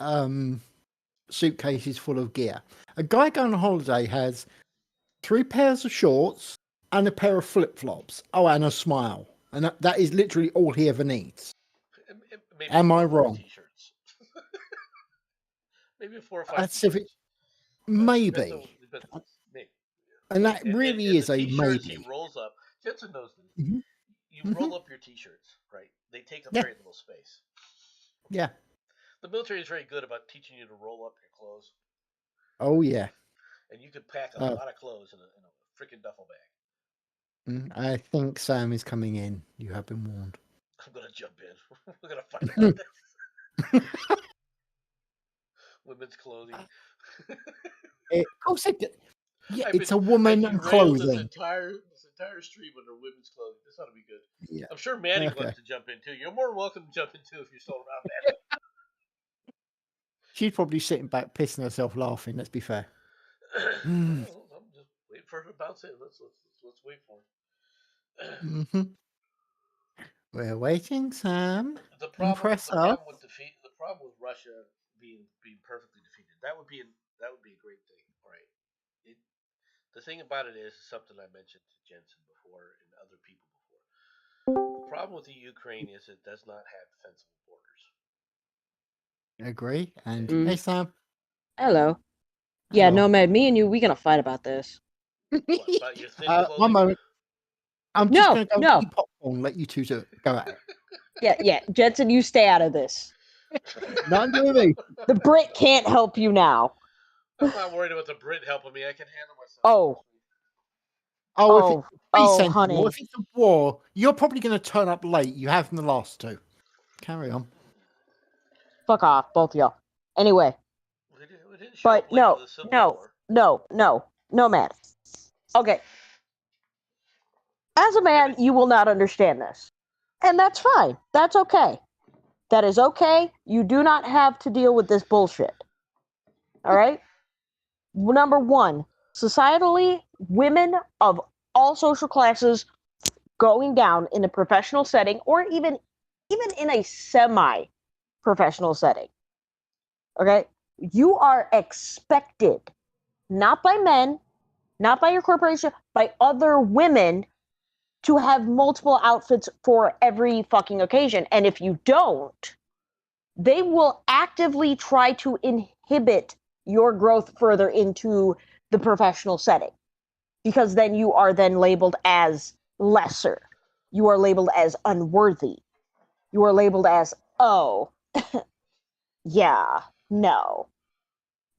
suitcases full of gear. A guy going on holiday has 3 pairs of shorts and a pair of flip flops. Oh, and a smile, and that is literally all he ever needs. Maybe Am 4 I or 5 wrong? t-shirts. Maybe 4 or 5 That's if it, t-shirts. Depends on, maybe, maybe. and that And, really and is the a t-shirts he maybe. rolls up. Jensen knows this. Hmm. You Hmm. roll up your t-shirts, right? They take up Yeah, very little space. yeah. The military is very good about teaching you to roll up your clothes, Oh yeah. and you could pack a Uh, lot of clothes in a freaking duffel bag. I think Sam is coming in. You have been warned. I'm gonna jump in. We're gonna fight about this. Women's clothing. Of course, yeah, I've it's been a woman I've and derailed this clothing. entire stream under women's clothing. This ought to be good. Yeah. I'm sure Manny Okay. wants to jump in too. You're more than welcome to jump in too if you're still around, Manny. She's probably sitting back, pissing herself laughing. Let's be fair. Well, I'm just waiting for her to bounce in. Let's wait for it. Mm-hmm. We're waiting, Sam. The Impress us. problem with Russia being perfectly defeated. That would be a great thing, right? It, the thing about it is something I mentioned to Jensen before and other people before. The problem with the Ukraine is it does not have defensible borders. Agree. And Okay. hey, Sam. Hello. Yeah, Hello. Nomad, me and you, we gonna fight about this. What about your thin One clothing? moment. I'm just No, going to go no. eat popcorn. Let you two go at it. Yeah, Jensen, you stay out of this. Not doing me. The Brit can't help you now. I'm not worried about the Brit helping me. I can handle myself. Oh, Oh, be sensible. honey. If it's a war, you're probably going to turn up late. You have in the last 2. Carry on. Fuck off, both of y'all. Anyway, We didn't show but up late for the Civil War. no, Nomad. Okay. As a man, you will not understand this. And that's fine. That's okay. That is okay. You do not have to deal with this bullshit. All right? Number 1, societally, women of all social classes going down in a professional setting or even in a semi-professional setting. Okay? You are expected, not by men, not by your corporation, by other women, to have multiple outfits for every fucking occasion. And if you don't, they will actively try to inhibit your growth further into the professional setting. Because then you are then labeled as lesser. You are labeled as unworthy. You are labeled as, oh, yeah, no.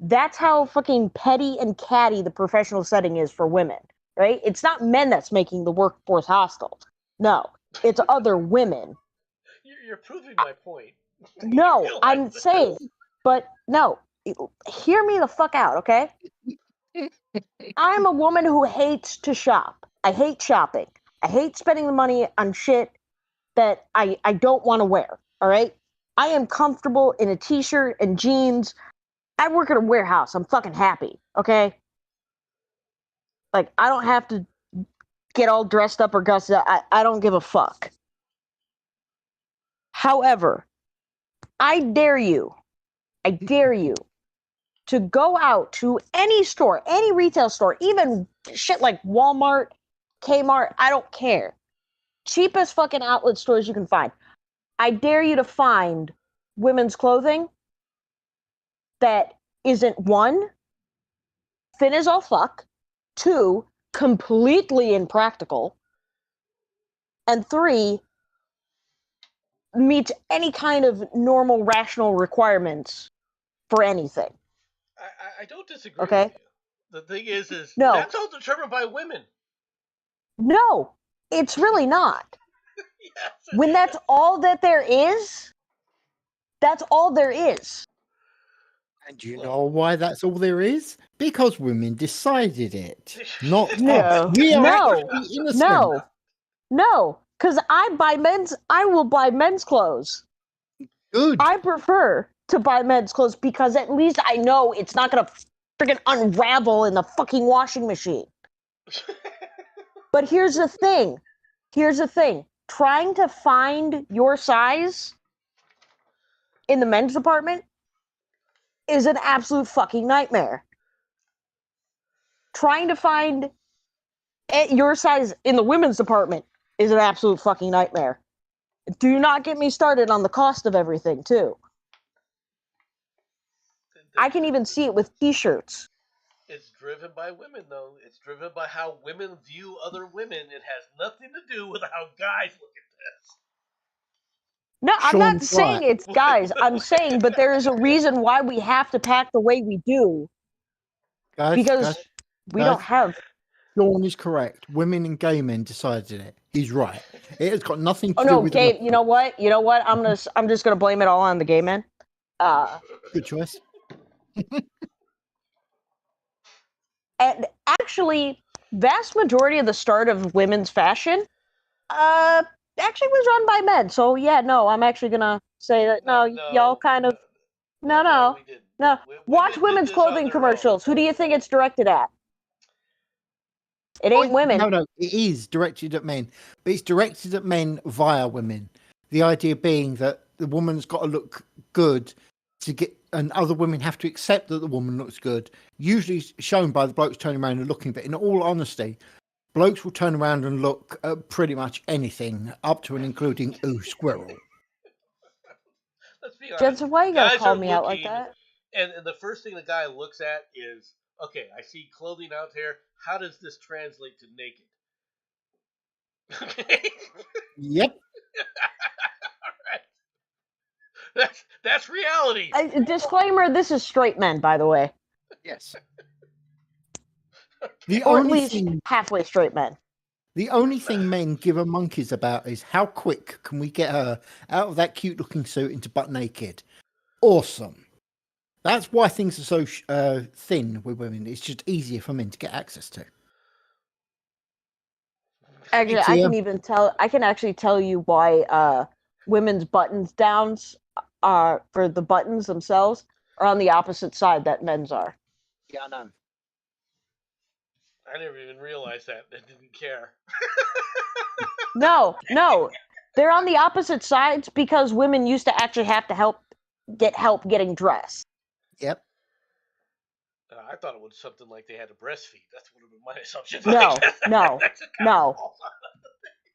That's how fucking petty and catty the professional setting is for women. Right? It's not men that's making the workforce hostile. No, it's other women. You're proving my point. No, I'm saying, but no, hear me the fuck out, okay? I'm a woman who hates to shop. I hate shopping. I hate spending the money on shit that I don't want to wear, all right? I am comfortable in a t-shirt and jeans. I work at a warehouse. I'm fucking happy, okay? Like, I don't have to get all dressed up or gussed up. I don't give a fuck. However, I dare you to go out to any store, any retail store, even shit like Walmart, Kmart, I don't care. Cheapest fucking outlet stores you can find. I dare you to find women's clothing that isn't, one, thin as all fuck, two, completely impractical, and three, meets any kind of normal, rational requirements for anything. I don't disagree Okay. with you. The thing is No. that's all determined by women. No, it's really not. Yes. When that's all that there is, that's all there is. And you know why that's all there is? Because women decided it, not No. us. We are No. actually innocent. No, because I will buy men's clothes. Good. I prefer to buy men's clothes because at least I know it's not gonna freaking unravel in the fucking washing machine. But here's the thing. Trying to find your size in the men's department is an absolute fucking nightmare. Trying to find your size in the women's department is an absolute fucking nightmare. Do not get me started on the cost of everything, too. I can even see it with t-shirts. It's driven by women, though. It's driven by how women view other women. It has nothing to do with how guys look at this. No, I'm not Sean's saying right. it's guys. I'm saying, but there is a reason why we have to pack the way we do. Guys, Because we don't have... Sean is correct. Women and gay men decided it. He's right. It has got nothing to Oh do no, with gay. You know what? I'm just gonna blame it all on the gay men. Good choice. And actually, vast majority of the start of women's fashion, actually was run by men. So yeah, no, I'm actually gonna say that y'all kind of no. We didn't. No, watch did women's this on clothing their commercials. own. Who do you think it's directed at? It ain't women. No, it is directed at men, but it's directed at men via women. The idea being that the woman's got to look good to get, and other women have to accept that the woman looks good. Usually shown by the blokes turning around and looking, but in all honesty, blokes will turn around and look at pretty much anything, up to and including squirrel. Let's be honest. Jensen, why you gotta Guys call are me out like looking, that? And the first thing the guy looks at is, okay, I see clothing out there. How does this translate to naked? Okay. Yep. All right. That's reality. Disclaimer: this is straight men, by the way, Yes. The or at only least thing halfway straight men. The only thing men give a monkeys about is how quick can we get her out of that cute looking suit into butt naked. Awesome. That's why things are so thin with women. It's just easier for men to get access to. Actually, I can actually tell you why women's buttons downs are for the buttons themselves are on the opposite side that men's are. Yeah, I know. I never even realized that. I didn't care. No, they're on the opposite sides because women used to actually have to get help getting dressed. Yep. I thought it was something like they had to breastfeed. That's what my assumption.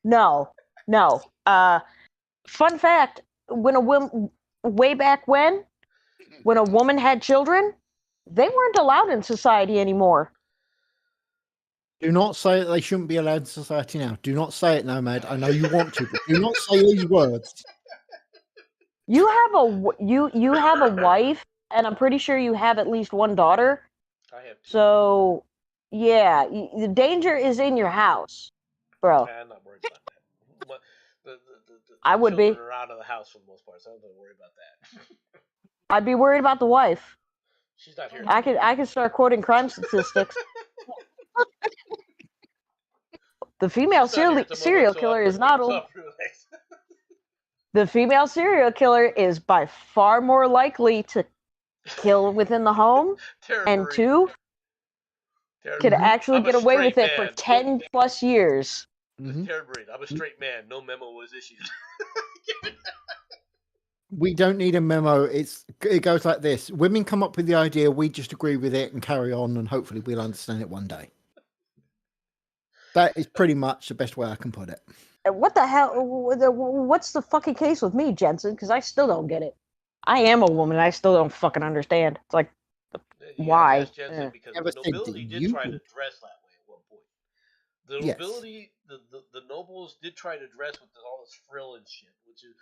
No. Fun fact: when a woman, way back when a woman had children, they weren't allowed in society anymore. Do not say that they shouldn't be allowed in society now. Do not say it, Nomad. I know you want to, but do not say these words. You have a wife, and I'm pretty sure you have at least one daughter. I have two. So, yeah, the danger is in your house, bro. I'm not worried about that. I would be. Children are out of the house for the most part, so I don't have to worry about that. I'd be worried about the wife. She's not here. I could start quoting crime statistics. The female serial killer is not only... The female serial killer is by far more likely to kill within the home, and two, could actually get away with it for 10 plus years. Terror breed. I'm a straight man. No memo was issued. We don't need a memo. It goes like this: women come up with the idea, we just agree with it and carry on, and hopefully we'll understand it one day. That is pretty much the best way I can put it. What the hell? What's the fucking case with me, Jensen? Because I still don't get it. I am a woman. I still don't fucking understand. It's like, You why? have to ask Jensen because Never the said nobility that did you try to would. dress that way at one point. The Yes. nobility, the nobles did try to dress with all this frill and shit, which is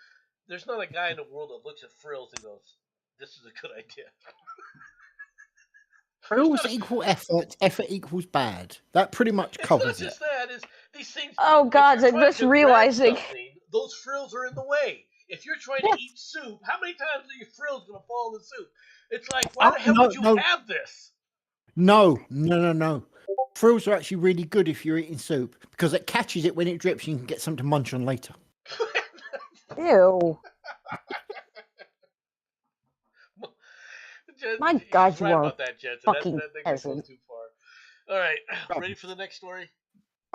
there's not a guy in the world that looks at frills and goes, "This is a good idea." Frills equal effort. Effort equals bad. That pretty much It's not covers it. just that. Is these things. Oh, if God, you're I'm trying just to grab realizing. something, those frills are in the way. If you're trying Yes. to eat soup, how many times are your frills going to fall in the soup? It's like, why the hell no, would you no. have this? No. Frills are actually really good if you're eating soup because it catches it when it drips. And you can get something to munch on later. Ew. My He's God, you right are about that, Jensen. fucking That goes peasant. too far. All right, ready for the next story?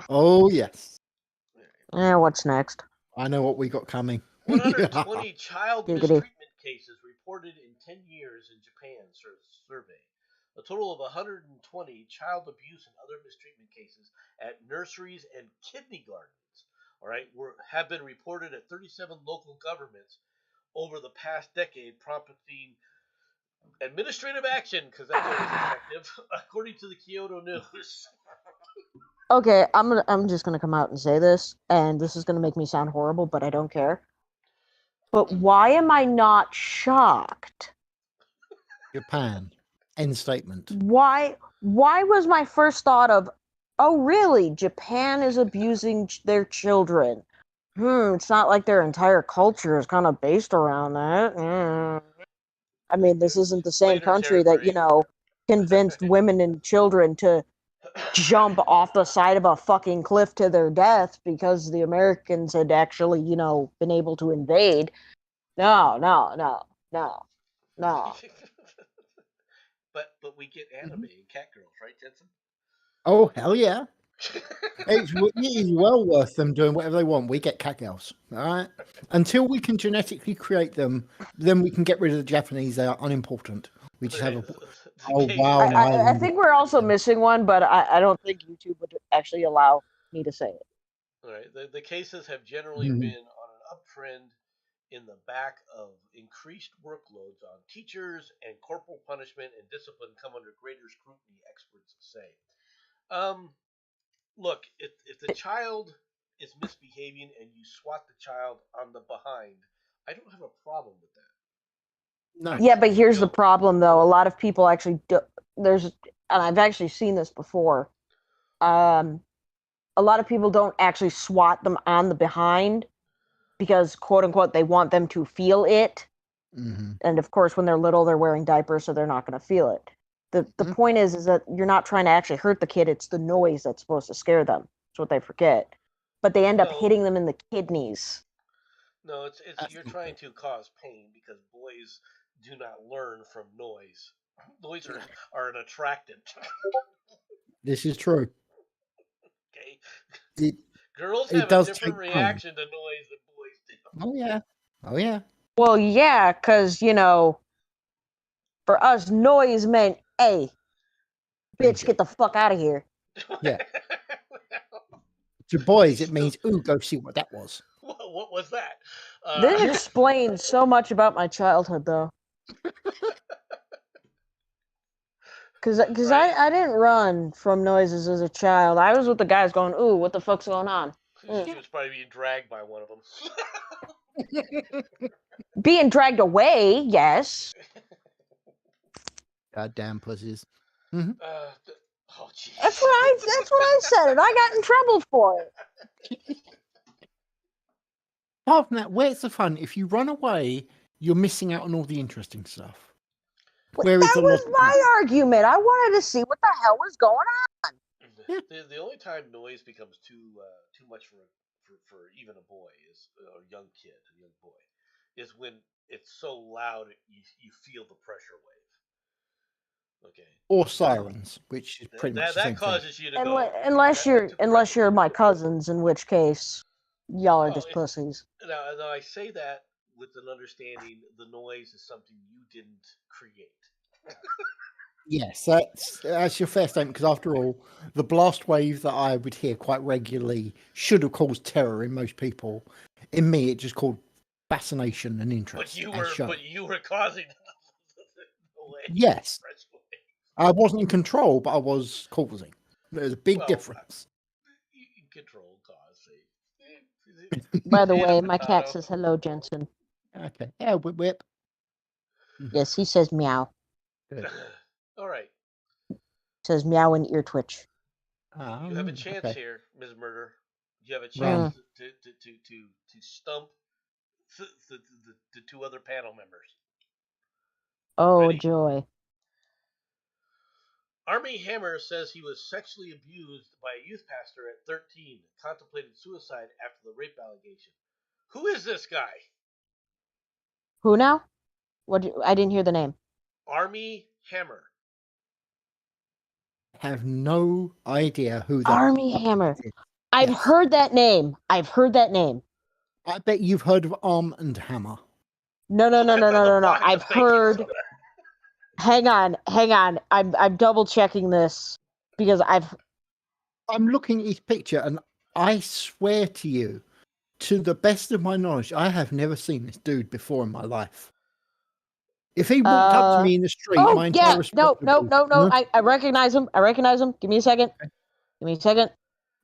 Oh yes, What's next? I know what we got coming. 120 child Giggity. mistreatment cases reported in 10 years in Japan survey. A total of 120 child abuse and other mistreatment cases at nurseries and kindergartens, all right, have been reported at 37 local governments over the past decade, prompting administrative action because that's always effective, according to the Kyoto News. Okay, I'm just gonna come out and say this, and this is gonna make me sound horrible, but I don't care. But why am I not shocked? Japan. End statement. Why was my first thought of, oh really, Japan is abusing their children? It's not like their entire culture is kind of based around that. I mean, this isn't the same Later, country Terry that, you know, convinced women and children to jump off the side of a fucking cliff to their death because the Americans had actually, you know, been able to invade. No. But we get anime and cat girls, right, Jensen? Oh hell yeah! It is well worth them doing whatever they want. We get cat girls, all right? Until we can genetically create them, then we can get rid of the Japanese. They are unimportant. We just have a. Oh wow! I think we're also missing one, but I don't think YouTube would actually allow me to say it. All right. The cases have generally Mhm. been on an uptrend in the back of increased workloads on teachers and corporal punishment and discipline come under greater scrutiny, experts say. Look, if the child is misbehaving and you swat the child on the behind, I don't have a problem with that. No. Yeah, but here's the problem, though. A lot of people actually do. And I've actually seen this before. A lot of people don't actually swat them on the behind because, quote unquote, they want them to feel it. Mm-hmm. And of course, when they're little, they're wearing diapers, so they're not going to feel it. The point is that you're not trying to actually hurt the kid. It's the noise that's supposed to scare them. That's what they forget. But they end up hitting them in the kidneys. No, it's you're trying to cause pain because boys do not learn from noise. Noise are an attractant. This is true. Okay. Girls have a different reaction to noise than boys do. Oh yeah. Oh yeah. Well, yeah, because, you know, for us, noise meant, hey, bitch, get the fuck out of here. Yeah. To boys, it means, ooh, go see what that was. What was that? This explains so much about my childhood, though. Because right. I didn't run from noises as a child. I was with the guys going, ooh, what the fuck's going on? She was probably being dragged by one of them. Being dragged away, yes. Goddamn pussies. Oh, geez. That's what I said, and I got in trouble for it. Apart from that, where's the fun? If you run away, you're missing out on all the interesting stuff. That was my argument. I wanted to see what the hell was going on. The only time noise becomes too much for even a boy is a young kid, a young boy, is when it's so loud you feel the pressure wave. Okay. Or sirens, which is pretty much the same that causes thing. you to go. Unless you're my cousins, in which case y'all are just pussies. Now I say that with an understanding the noise is something you didn't create. Yes, that's your fair statement. Because after all, the blast wave that I would hear quite regularly should have caused terror in most people. In me, it just caused fascination and interest. But you were causing the noise. Yes, I wasn't in control, but I was causing. There's a big difference. You can control cause. By the way, my cat says hello, Jensen. Okay. Yeah, whip. Yes, he says meow. Good. All right. Says meow and ear twitch. You have a chance here, Ms. Murder. You have a Run. chance to stump the two other panel members. Oh, Ready? joy. Armie Hammer says he was sexually abused by a youth pastor at 13, contemplated suicide after the rape allegation. Who is this guy? Who now? I didn't hear the name. Armie Hammer. Have no idea who that Armie Hammer. is. I've Yes. heard that name. I bet you've heard of Arm and Hammer. No. I've heard. Hang on. I'm double checking this because I'm looking at his picture, and I swear to you, to the best of my knowledge, I have never seen this dude before in my life. If he walked up to me in the street, my entire no. I recognize him. Give me a second.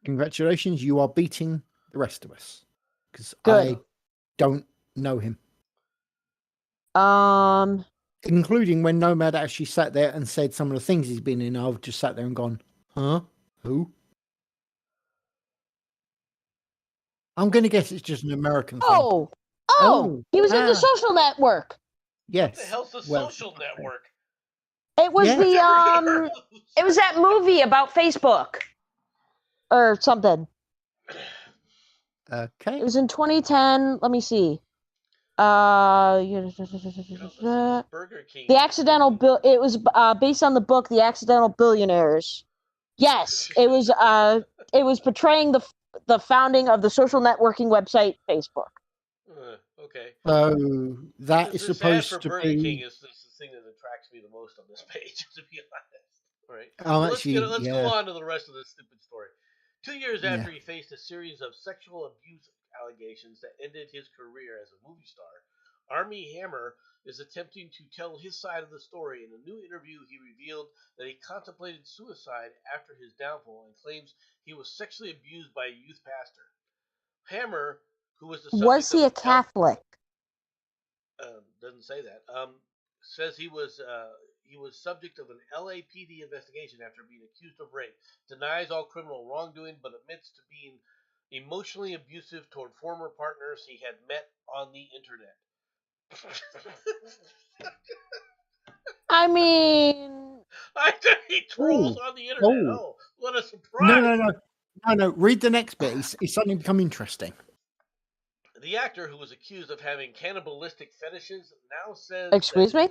Congratulations, you are beating the rest of us because Good. I don't know him. Including when Nomad actually sat there and said some of the things he's been in, I've just sat there and gone, huh? Who? I'm going to guess it's just an American thing. Oh, he was in the Social Network. Yes. What the hell's the Social Network? It was it was that movie about Facebook or something. Okay. It was in 2010. Let me see. Burger King. The Accidental Bill. It was based on the book The Accidental Billionaires. Yes, it was. It was portraying the founding of the social networking website Facebook. Okay. So that is supposed to Burger be. King is the thing that attracts me the most on this page, to be honest. All right. Let's go on to the rest of this stupid story. 2 years after he faced a series of sexual abuse allegations that ended his career as a movie star, Armie Hammer is attempting to tell his side of the story. In a new interview, he revealed that he contemplated suicide after his downfall and claims he was sexually abused by a youth pastor. Hammer, who was the subject Was he a Catholic? Doesn't say that. Says he was subject of an LAPD investigation after being accused of rape. Denies all criminal wrongdoing, but admits to being emotionally abusive toward former partners he had met on the internet. I mean, he trolls on the internet. Oh, what a surprise! No. Read the next bit. It's suddenly become interesting. The actor, who was accused of having cannibalistic fetishes, now says. Excuse me?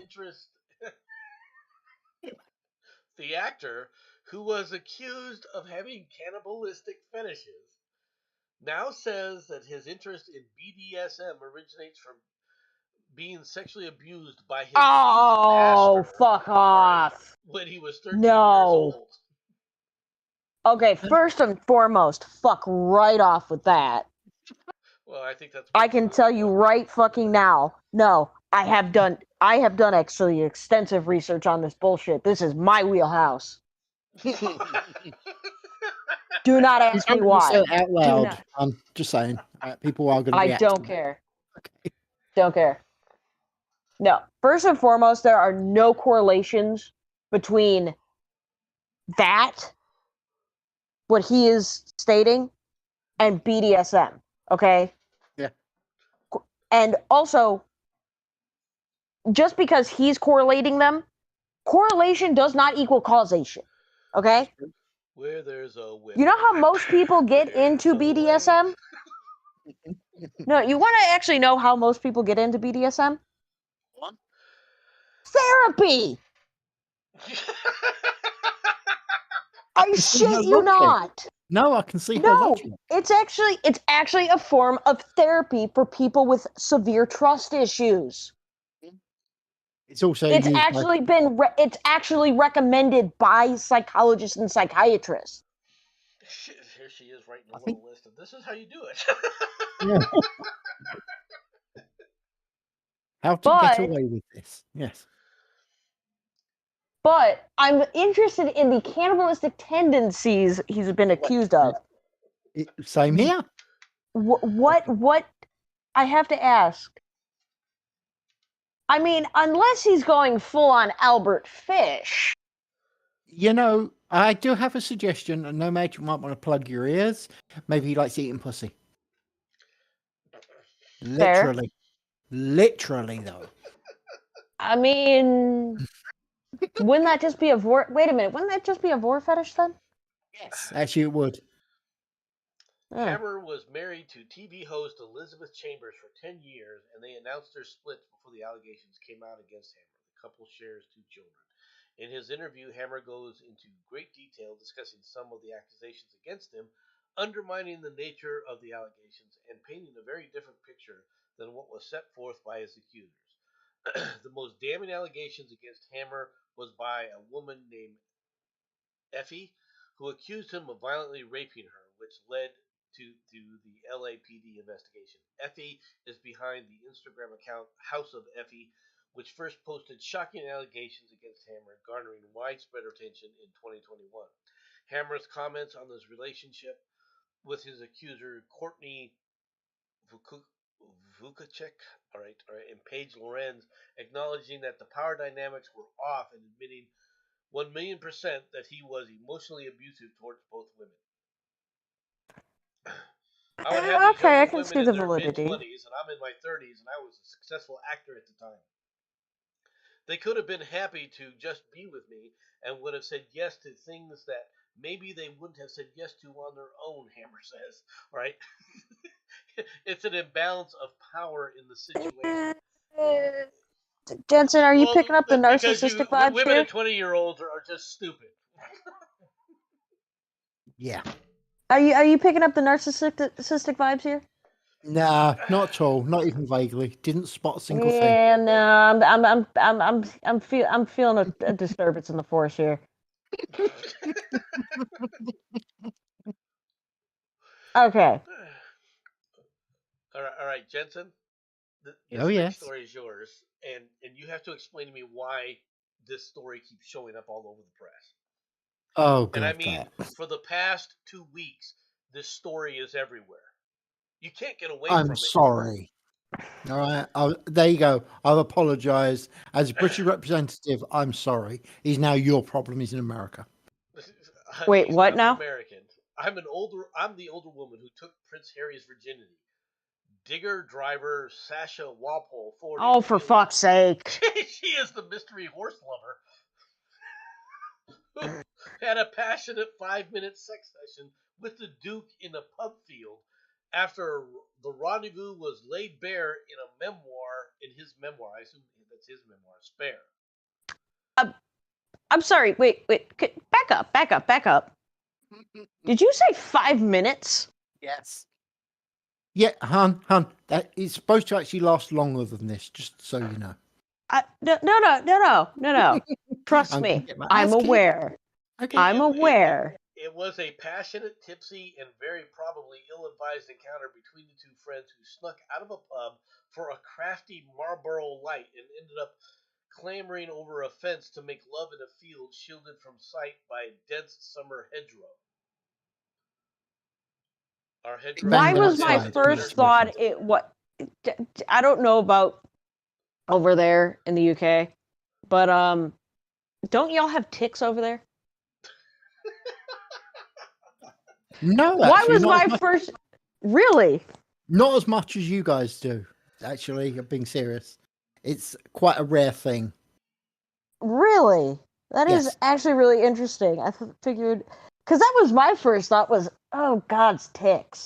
The actor, who was accused of having cannibalistic fetishes, now says that his interest in BDSM originates from being sexually abused by his pastor. Fuck off. When he was 13 years old. Okay, first and foremost, fuck right off with that. Well, I think that's. I can tell you right fucking now. No, I have done actually extensive research on this bullshit. This is my wheelhouse. Do not ask me why. Say it out loud. I'm just saying. People are going to. I don't care. Okay. Don't care. No. First and foremost, there are no correlations between that, what he is stating, and BDSM. Okay? Yeah. And also, just because he's correlating them, correlation does not equal causation. Okay? Where there's a whip. You know how most people get into BDSM? No, you want to actually know how most people get into BDSM? What? Therapy! I shit you not! No, I can see her No, watching. it's actually a form of therapy for people with severe trust issues. It's also It's used actually been it's actually recommended by psychologists and psychiatrists. Here she is writing a I little think- list of this is how you do it. how to But- get away with this. Yes. But I'm interested in the cannibalistic tendencies he's been accused of. Same here. What I have to ask. I mean, unless he's going full on Albert Fish. You know, I do have a suggestion, and no matter you might want to plug your ears. Maybe he likes eating pussy. Fair. Literally, though. I mean, wouldn't that just be a vor? Wait a minute, wouldn't that just be a vor fetish then? Yes, actually, it would. Yeah. Hammer was married to TV host Elizabeth Chambers for 10 years, and they announced their split before the allegations came out against Hammer. The couple shares 2 children. In his interview, Hammer goes into great detail discussing some of the accusations against him, undermining the nature of the allegations and painting a very different picture than what was set forth by his accusers. The most damning allegations against Hammer was by a woman named Effie, who accused him of violently raping her, which led to the LAPD investigation. Effie is behind the Instagram account House of Effie, which first posted shocking allegations against Hammer, garnering widespread attention in 2021. Hammer's comments on his relationship with his accuser, Courtney Vukacek, and Paige Lorenz, acknowledging that the power dynamics were off and admitting 1,000,000% that he was emotionally abusive towards both women. I would have these Okay, I younger can women see in the their validity. mid-20s, and I'm in my 30s, and I was a successful actor at the time. They could have been happy to just be with me and would have said yes to things that maybe they wouldn't have said yes to on their own, Hammer says. Right? It's an imbalance of power in the situation. Jensen, are you Well, picking up the because narcissistic vibes women here? at 20-year-olds are just stupid. Yeah. Are you picking up the narcissistic vibes here? Nah, not at all. Not even vaguely. Didn't spot a single thing. Yeah, no, I'm feeling a disturbance in the force here. Okay. All right, Jensen. This Oh, next yes. story is yours, and you have to explain to me why this story keeps showing up all over the press. Oh, God. And I mean, for the past 2 weeks, this story is everywhere. You can't get away from I'm it. sorry. All right. There you go. I'll apologise. As a British representative, I'm sorry. He's now your problem. He's in America. Wait, He's what not now? American. I'm the older woman who took Prince Harry's virginity. Digger driver Sasha Walpole Ford. Oh, for fuck's sake! She is the mystery horse lover who had a passionate 5-minute sex session with the Duke in a pub field after the rendezvous was laid bare in his memoir. I assume that's his memoir, Spare. I'm sorry. Wait. Back up. Did you say 5 minutes? Yes. Yeah, hun. That it's supposed to actually last longer than this, just so you know. No. Trust I'm me. gonna get my I'm ass kicked. aware. Okay. I'm aware. It was a passionate, tipsy, and very probably ill-advised encounter between the two friends who snuck out of a pub for a crafty Marlboro Light and ended up clambering over a fence to make love in a field shielded from sight by a dense summer hedgerow. Our hedgerow. Why was outside, my yes, first yes, thought yes. it what? I don't know about over there in the UK, but don't y'all have ticks over there? No, Why actually, was not my as much, first really? not as much as you guys do. Actually, I'm being serious. It's quite a rare thing. Really? That is Yes. actually really interesting. I figured because that was my first thought was, oh God's ticks.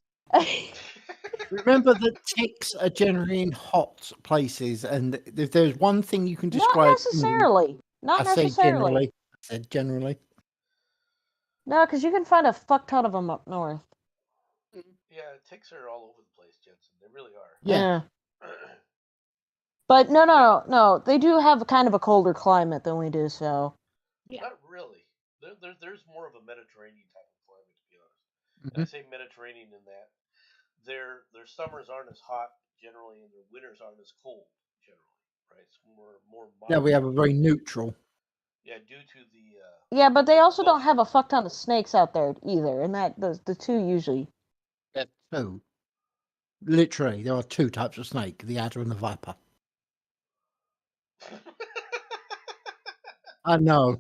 Remember that ticks are generally in hot places, and if there's one thing you can Not describe, necessarily. Not I say necessarily. generally. I said generally. No, because you can find a fuck ton of them up north. Yeah, ticks are all over the place, Jensen. They really are. Yeah. But no. They do have kind of a colder climate than we do, so. Not really. There's more of a Mediterranean type of climate, to be honest. Mhm. And I say Mediterranean in that their summers aren't as hot generally, and their winters aren't as cold generally, right? It's more Yeah, we moderate. have a very neutral. Yeah, due to the Yeah, but they also Well- don't have a fuck ton of snakes out there either, and that the two usually. Two. Literally, there are two types of snake: the adder and the viper. I know.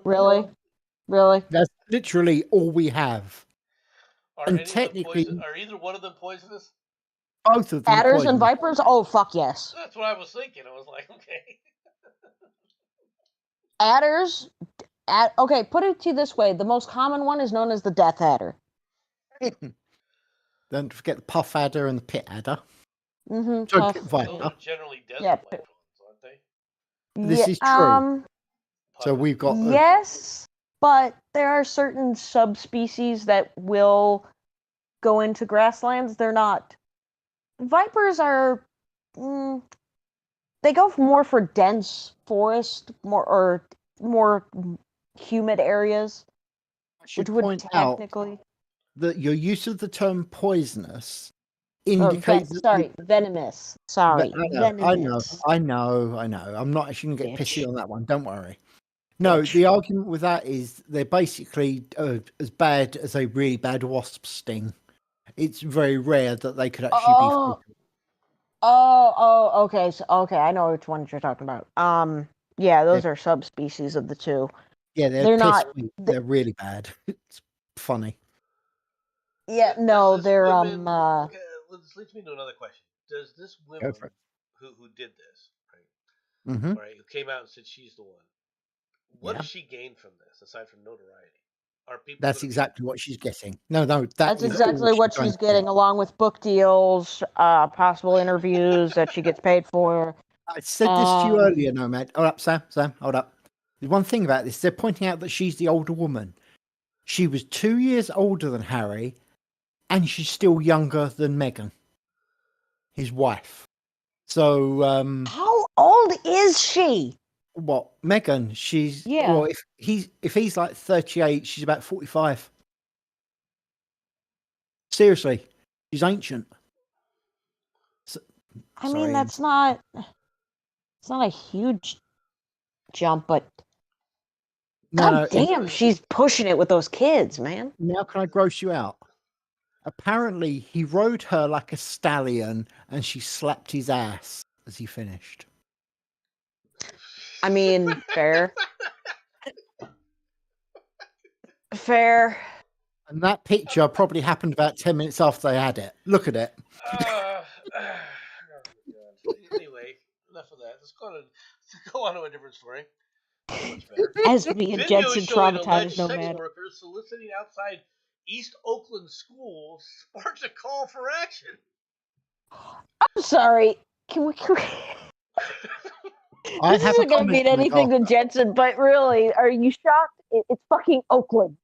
Really? Really? That's literally all we have. Are And any of them technically- are either one of them poisonous? Both of them. are Adders and poisonous. vipers? Oh, fuck yes. That's what I was thinking. I was like, okay. Adders. Okay, put it to you this way: the most common one is known as the death adder. Don't forget the puff adder and the pit adder. Mm-hmm. Sorry, Puff. viper. Those are generally Yeah, desert life ones, aren't they? This is true. So we've got Yes, but there are certain subspecies that will go into grasslands. They're not. Vipers are. They go more for dense forest, more humid areas, I should which would point out technically. that your use of the term poisonous Or indicates that venomous. Sorry, venomous. I know. I'm not actually going to get Bitch. pissy on that one. Don't worry. No, the argument with that is they're basically as bad as a really bad wasp sting. It's very rare that they could actually Oh. be. Okay. Okay, I know which ones you're talking about. Yeah, those are subspecies of the two. Yeah, they're not- They're really bad. It's funny. Yeah, Does no, this they're woman- Okay, this leads me to another question. Does this woman for it. who did this, right? Hmm. All right, who came out and said she's the one? What Yeah. does she gain from this aside from notoriety? Are people? That's gonna be- exactly what she's getting. No, that's is exactly all what going she's to get. getting, along with book deals, possible interviews that she gets paid for. I said this to you Um, earlier, Nomad. Hold up, Sam, hold up. There's one thing about this. They're pointing out that she's the older woman. She was 2 years older than Harry, and she's still younger than Meghan, his wife. So, How old is she? what? Meghan, she's... Yeah. Well, if he's like 38, she's about 45. Seriously, she's ancient. I Sorry, mean, it's not a huge jump, but No, damn, she's pushing it with those kids, man. Now can I gross you out? Apparently, he rode her like a stallion, and she slapped his ass as he finished. I mean, fair. Fair. And that picture probably happened about 10 minutes after they had it. Look at it. Oh my God. Anyway, enough of that. Let's go on to a different story. Much better. As me and Video Jensen showing traumatized alleged sex Nomad. workers soliciting outside East Oakland school sparked a call for action. I'm sorry. Can we I this have a isn't going to comment mean to make anything to after. Jensen, but really, are you shocked? It's fucking Oakland.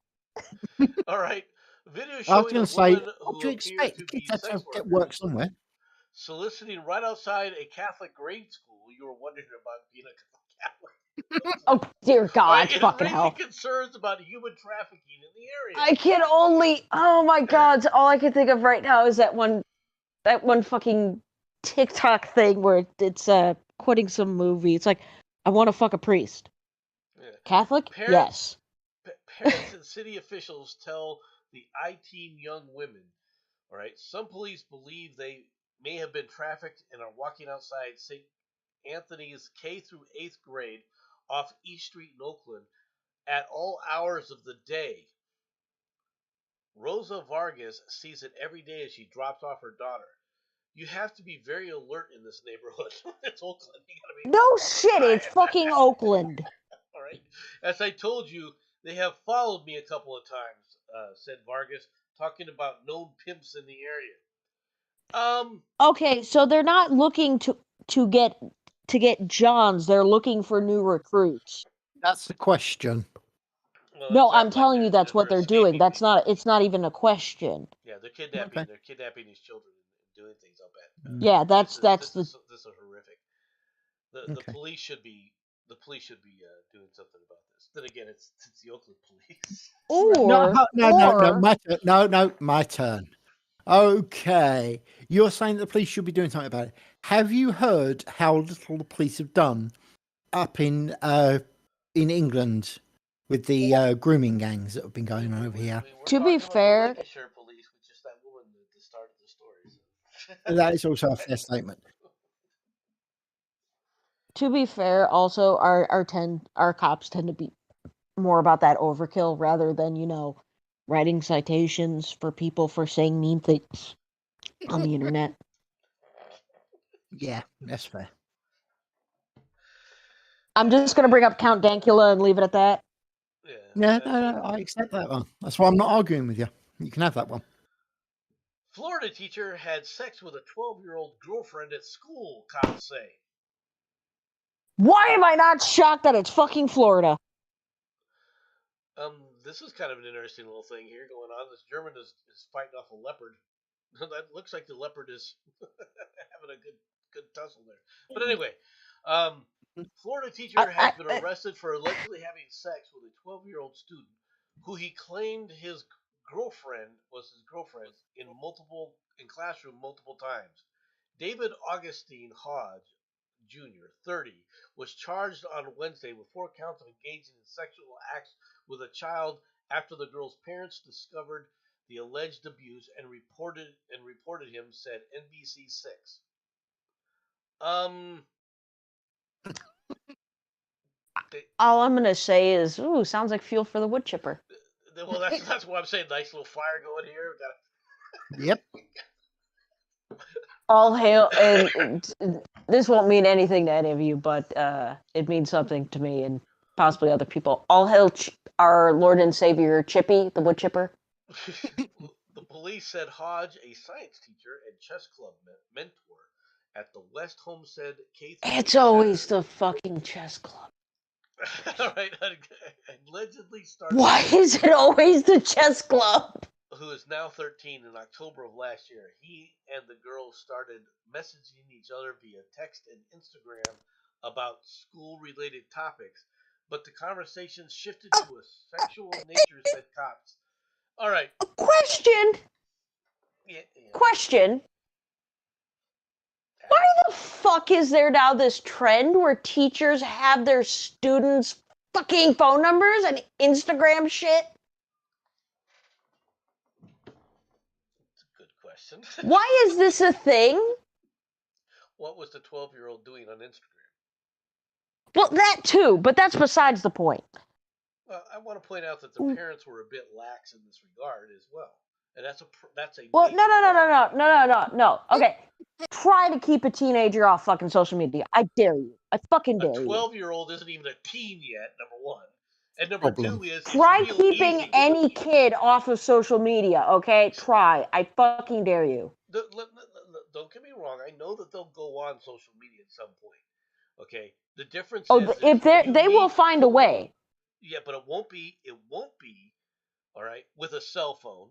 All right. Video I was showing going a to say, woman what who do you appears expect? to The be kids have sex to get workers work somewhere. soliciting right outside a Catholic grade school. You were wondering about being a Catholic. Oh, dear God, Right, it's fucking raising hell. concerns about human trafficking in the area. I can only. Oh my God! All I can think of right now is that one fucking TikTok thing where it's quoting some movie. It's like, I want to fuck a priest. Yeah. Catholic? Parents- Yes. Parents and city officials tell the I-Team young women, all right, some police believe they may have been trafficked and are walking outside St. Anthony's K through 8th grade off East Street in Oakland at all hours of the day. Rosa Vargas sees it every day as she drops off her daughter. You have to be very alert in this neighborhood. It's Oakland. You gotta be. No shit, it's fucking Oakland. All right. As I told you, they have followed me a couple of times, said Vargas, talking about known pimps in the area. Okay, so they're not looking to get Johns. They're looking for new recruits. That's the question. Well, No, it's I'm not like telling you that's what they're doing. escaping That's people. not. It's not even a question. Yeah, they're kidnapping. Okay. They're kidnapping these children and doing things up at. Yeah, This is that's this the. is this is horrific. The Okay. police should be doing something about this. Then again, it's the Oakland police. No, Or my turn. No, my turn. Okay, you're saying the police should be doing something about it. Have you heard how little the police have done up in England with the grooming gangs that have been going on over here? We're To be talking about the fair- Lancashire police, which is that woman at the start of the story. So. That is also a fair statement. to be fair, also our cops tend to be more about that overkill rather than writing citations for people for saying mean things on the internet. Yeah, that's fair. I'm just gonna bring up Count Dankula and leave it at that. Yeah, no, I accept that one. That's why I'm not arguing with you. You can have that one. Florida teacher had sex with a 12-year-old girlfriend at school, cops say. Why am I not shocked that it's fucking Florida? This is kind of an interesting little thing here going on. This German is fighting off a leopard. That looks like the leopard is having a good tussle there. But anyway, Florida teacher has been arrested for allegedly having sex with a 12-year-old student who he claimed his girlfriend was his girlfriend in classroom multiple times. David Augustine Hodge Jr., 30, was charged on Wednesday with 4 counts of engaging in sexual acts with a child after the girl's parents discovered the alleged abuse and reported him, said NBC6. All I'm gonna say is, ooh, sounds like fuel for the wood chipper. Well, that's what I'm saying. Nice little fire going here. Yep. All hail, and this won't mean anything to any of you, but it means something to me and possibly other people. All hail our Lord and Savior Chippy, the wood chipper. The police said Hodge, a science teacher and chess club mentor at the West Homestead K. It's always the fucking chess club. All right, allegedly started. Why is it always the chess club? Who is now 13 in October of last year. He and the girl started messaging each other via text and Instagram about school-related topics, but the conversation shifted to a sexual nature, said cops. All right. Question. Yeah. Question. Why the fuck is there now this trend where teachers have their students' fucking phone numbers and Instagram shit? That's a good question. Why is this a thing? What was the 12-year-old doing on Instagram? Well, that too, but that's besides the point. Well, I want to point out that the parents were a bit lax in this regard as well, and that's a well. No. Okay, try to keep a teenager off fucking social media. I dare you. I fucking dare you. A 12-year-old isn't even a teen yet. Number one, and number two is try really keeping easy. any kid off of social media. Okay, try. I fucking dare you. Don't get me wrong. I know that they'll go on social media at some point. Okay, the difference is if they will find a way. Yeah, but it won't be. All right, with a cell phone.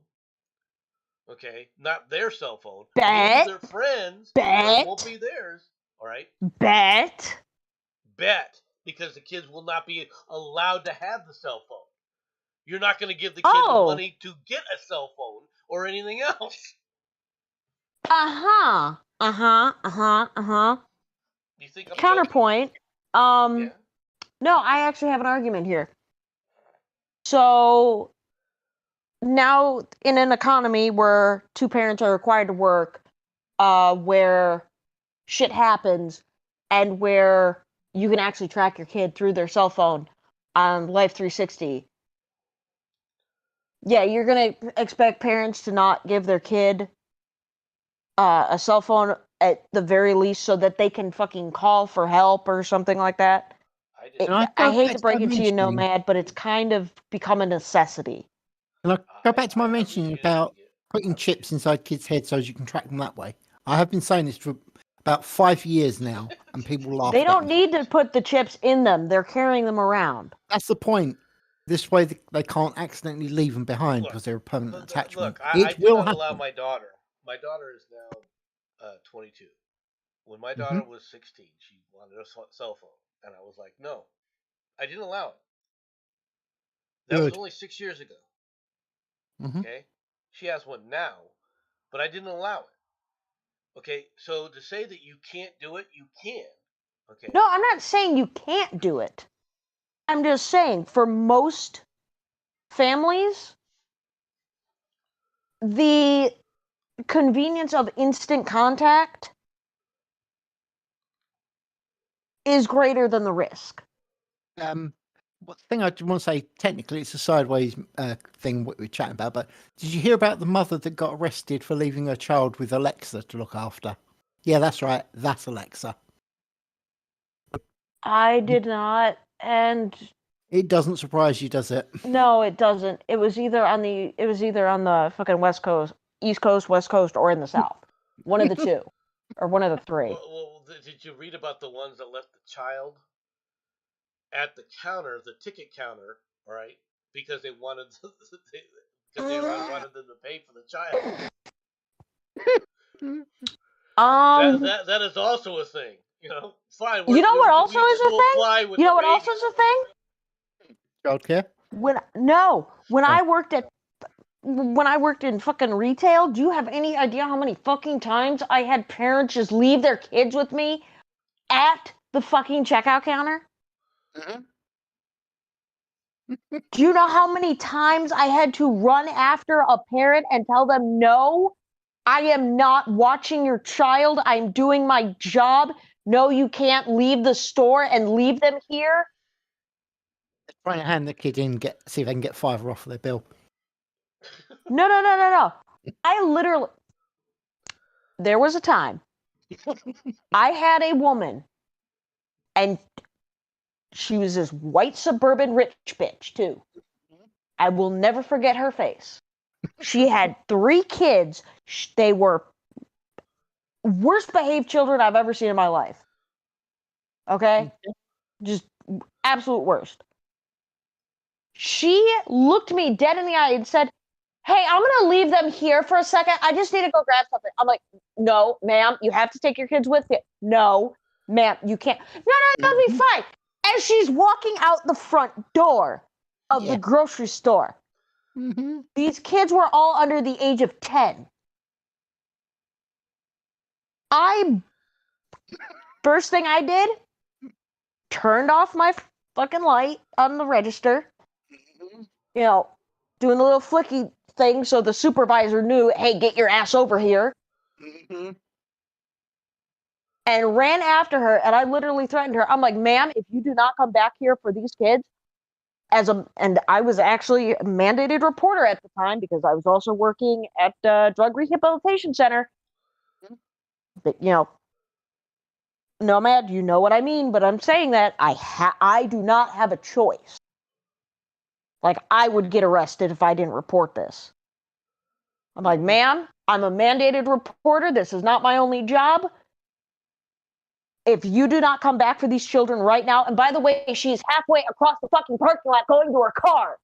Okay, not their cell phone. Bet. Their friends. Bet. It won't be theirs. All right. Bet. Because the kids will not be allowed to have the cell phone. You're not going to give the kids the money to get a cell phone or anything else. You think I'm Counterpoint. Yeah. No, I actually have an argument here. So now in an economy where 2 parents are required to work, where shit happens, and where you can actually track your kid through their cell phone on Life 360. Yeah, you're gonna expect parents to not give their kid a cell phone at the very least so that they can fucking call for help or something like that. I hate to break it to you, Nomad, but it's kind of become a necessity. Can I go back to my mentioning about putting chips inside kids' heads so you can track them that way? I have been saying this for about 5 years now, and people laugh. They don't need to put the chips in them. They're carrying them around. That's the point. This way they can't accidentally leave them behind Look, because they're a permanent attachment. Look, I It do will not happen. allow my daughter. My daughter is now 22. When my Mm-hmm. daughter was 16, she wanted a cell phone, and I was like, no, I didn't allow it. That was Good. only 6 years ago. Mm-hmm. Okay, she has one now, but I didn't allow it. Okay, so to say that you can't do it, you can. Okay. No, I'm not saying you can't do it. I'm just saying for most families, the convenience of instant contact is greater than the risk. One thing I want to say, technically, it's a sideways thing what we're chatting about. But did you hear about the mother that got arrested for leaving her child with Alexa to look after? Yeah, that's right. That's Alexa. I did not, and It doesn't surprise you, does it? no, it doesn't. It was either on the fucking West Coast, East Coast, West Coast, or in the South. One of the two, or one of the three. Well, did you read about the ones that left the child at the counter, the ticket counter, right? Because they wanted wanted them to pay for the child. That is also a thing. You know, fine. You know what also is a thing? You know what also is a thing? Childcare. When I worked in fucking retail, do you have any idea how many fucking times I had parents just leave their kids with me at the fucking checkout counter? Mm-hmm. Do you know how many times I had to run after a parent and tell them, no, I am not watching your child. I'm doing my job. No, you can't leave the store and leave them here. Trying to hand the kid in, see if they can get $5 off their bill. No. I literally, there was a time I had a woman, and she was this white suburban rich bitch too. I will never forget her face. She had 3 kids. They were worst behaved children I've ever seen in my life. Okay? Just absolute worst. She looked me dead in the eye and said, hey, I'm going to leave them here for a second. I just need to go grab something. I'm like, no, ma'am, you have to take your kids with you. No, ma'am, you can't. No, that'll be fine. As she's walking out the front door of the grocery store, these kids were all under the age of 10. First thing I did, turned off my fucking light on the register, you know, doing the little flicky thing so the supervisor knew, hey, get your ass over here. And ran after her, and I literally threatened her. I'm like, ma'am, if you do not come back here for these kids, and I was actually a mandated reporter at the time because I was also working at a drug rehabilitation center. But, you know, Nomad, you know what I mean, but I'm saying that I do not have a choice. Like, I would get arrested if I didn't report this. I'm like, ma'am, I'm a mandated reporter. This is not my only job. If you do not come back for these children right now, and by the way, she's halfway across the fucking parking lot going to her car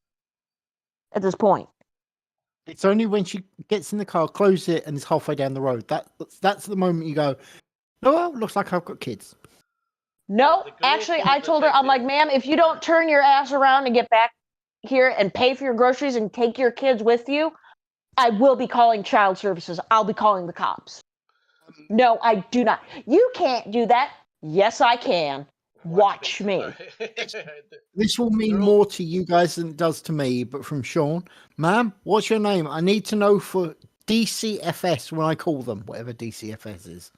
at this point. It's only when she gets in the car, closes it, and is halfway down the road. That's the moment you go, oh, well, looks like I've got kids. No, actually, I told her, I'm like, ma'am, if you don't turn your ass around and get back here and pay for your groceries and take your kids with you, I will be calling child services. I'll be calling the cops. No, I do not. You can't do that. Yes, I can. Watch me. This will mean more to you guys than it does to me, but from Sean. Ma'am, what's your name? I need to know for DCFS when I call them, whatever DCFS is.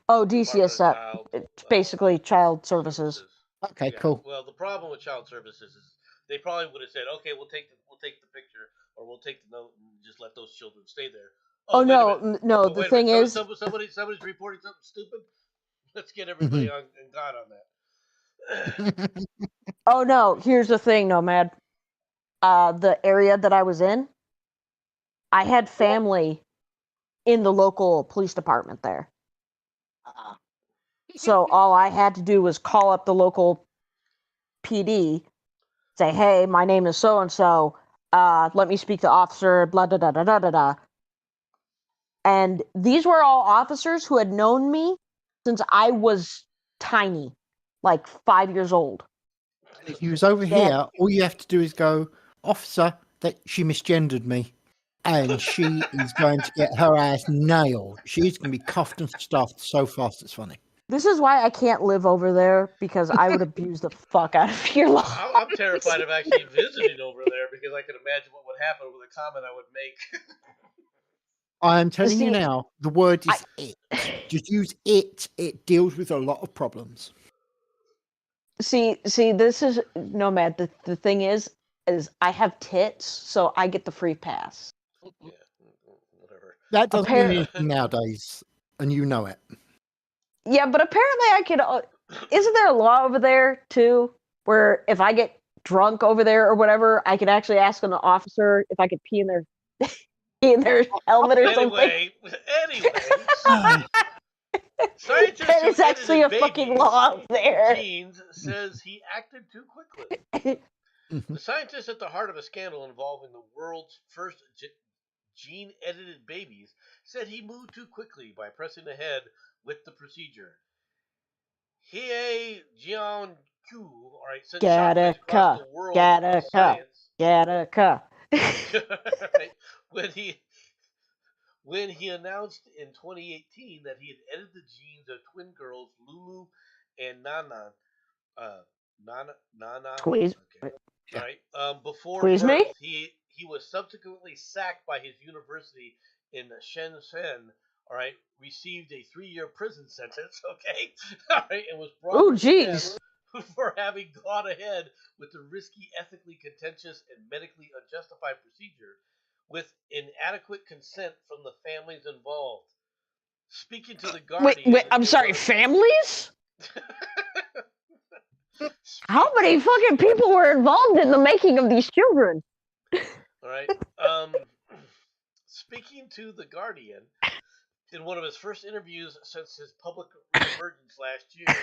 Oh, DCSF. It's basically child services. Okay, cool. Well, the problem with child services is they probably would have said, okay, we'll take the picture, or we'll take the note and just let those children stay there. Oh no! The thing is, somebody's reporting something stupid. Let's get everybody on God on that. Oh no! Here's the thing, Nomad. The area that I was in, I had family in the local police department there. So all I had to do was call up the local PD, say, "Hey, my name is so and so. Let me speak to officer." Blah da da da da da da. And these were all officers who had known me since I was tiny, like 5 years old. And if he was over here, all you have to do is go, "Officer, that she misgendered me." And she is going to get her ass nailed. She's going to be cuffed and stuffed so fast it's funny. This is why I can't live over there, because I would abuse the fuck out of your life. I'm terrified of actually visiting over there because I can imagine what would happen with a comment I would make. I am telling See, you now, the word is it. Just use it. It deals with a lot of problems. See, this is Nomad. The thing is I have tits, so I get the free pass. Yeah, whatever. That doesn't mean anything nowadays, and you know it. Yeah, but apparently I could. Isn't there a law over there too, where if I get drunk over there or whatever, I could actually ask an officer if I could pee in their helmet or something? Anyway. Scientists That who is actually a edited fucking babies' law up there. genes says he acted too quickly. The scientist at the heart of a scandal involving the world's first gene-edited babies said he moved too quickly by pressing ahead with the procedure. He Jiankyu, all right, sent shockwaves across the world of science. Right, when he announced in 2018 that he had edited the genes of twin girls Lulu and Nana. Nana. Squeeze. Okay. Yeah. Right. Before Squeeze birth, me? he was subsequently sacked by his university in Shenzhen. All right, received a 3-year prison sentence. Okay, all right, and was brought Oh, to jail jeez. for having gone ahead with the risky, ethically contentious, and medically unjustified procedure with inadequate consent from the families involved. Speaking to the Guardian, Wait. I'm sorry. Families? How many fucking people were involved in the making of these children? All right. Speaking to the Guardian in one of his first interviews since his public emergence last year,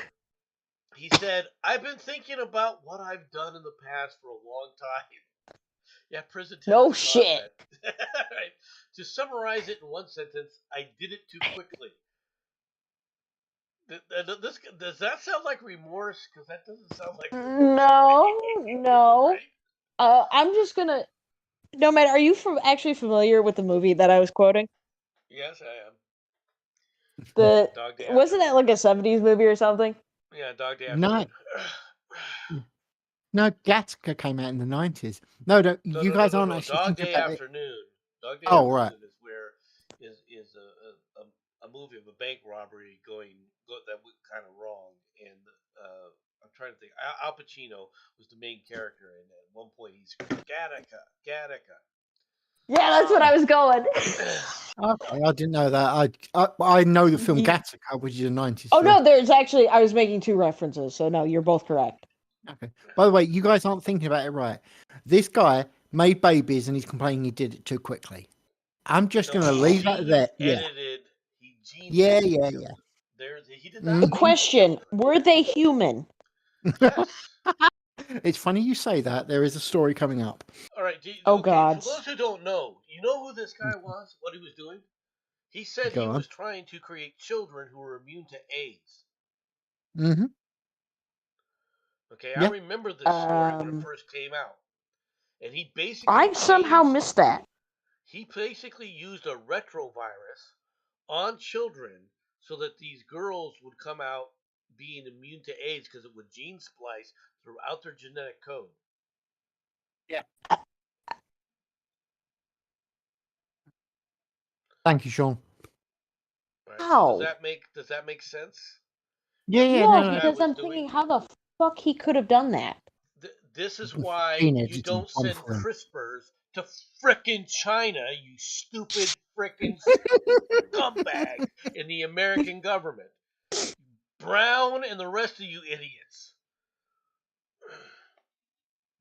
he said, "I've been thinking about what I've done in the past for a long time." Yeah, prison. No shit. Right. To summarize it in one sentence, I did it too quickly. Does that sound like remorse? Because that doesn't sound like remorse. No. Right? I'm just gonna. Nomad, are you actually familiar with the movie that I was quoting? Yes, I am. Wasn't that like a 70s movie or something? Yeah, Dog Day Afternoon. No, Gattaca came out in the 90s. No, you guys aren't actually Dog thinking Day about Afternoon. Dog Day Afternoon right. Is where is a movie of a bank robbery that went kind of wrong, and I'm trying to think. Al Pacino was the main character, and at one point he's Gattaca. Yeah, that's what I was going. Okay, I didn't know that. I know the film Gattaca, which is a 90s Oh, film. no, there's actually, I was making two references, so no, you're both correct. Okay. By the way, you guys aren't thinking about it right. This guy made babies and he's complaining he did it too quickly. I'm just going to leave that there. Edited. Yeah. He did that. The question, were they human? Yes. It's funny you say that. There is a story coming up. All right. God. For those who don't know, you know who this guy was? What he was doing? He said he was trying to create children who were immune to AIDS. Mm-hmm. Okay, I remember this story when it first came out. And he basically... I somehow missed that. He basically used a retrovirus on children so that these girls would come out being immune to AIDS because it would gene splice throughout their genetic code. Yeah. Thank you, Sean. Right. So does that make sense? Yeah. No, because I'm thinking how the fuck he could have done that. This is why you don't send CRISPRs to frickin' China, you stupid frickin' scumbag in the American government. Brown and the rest of you idiots.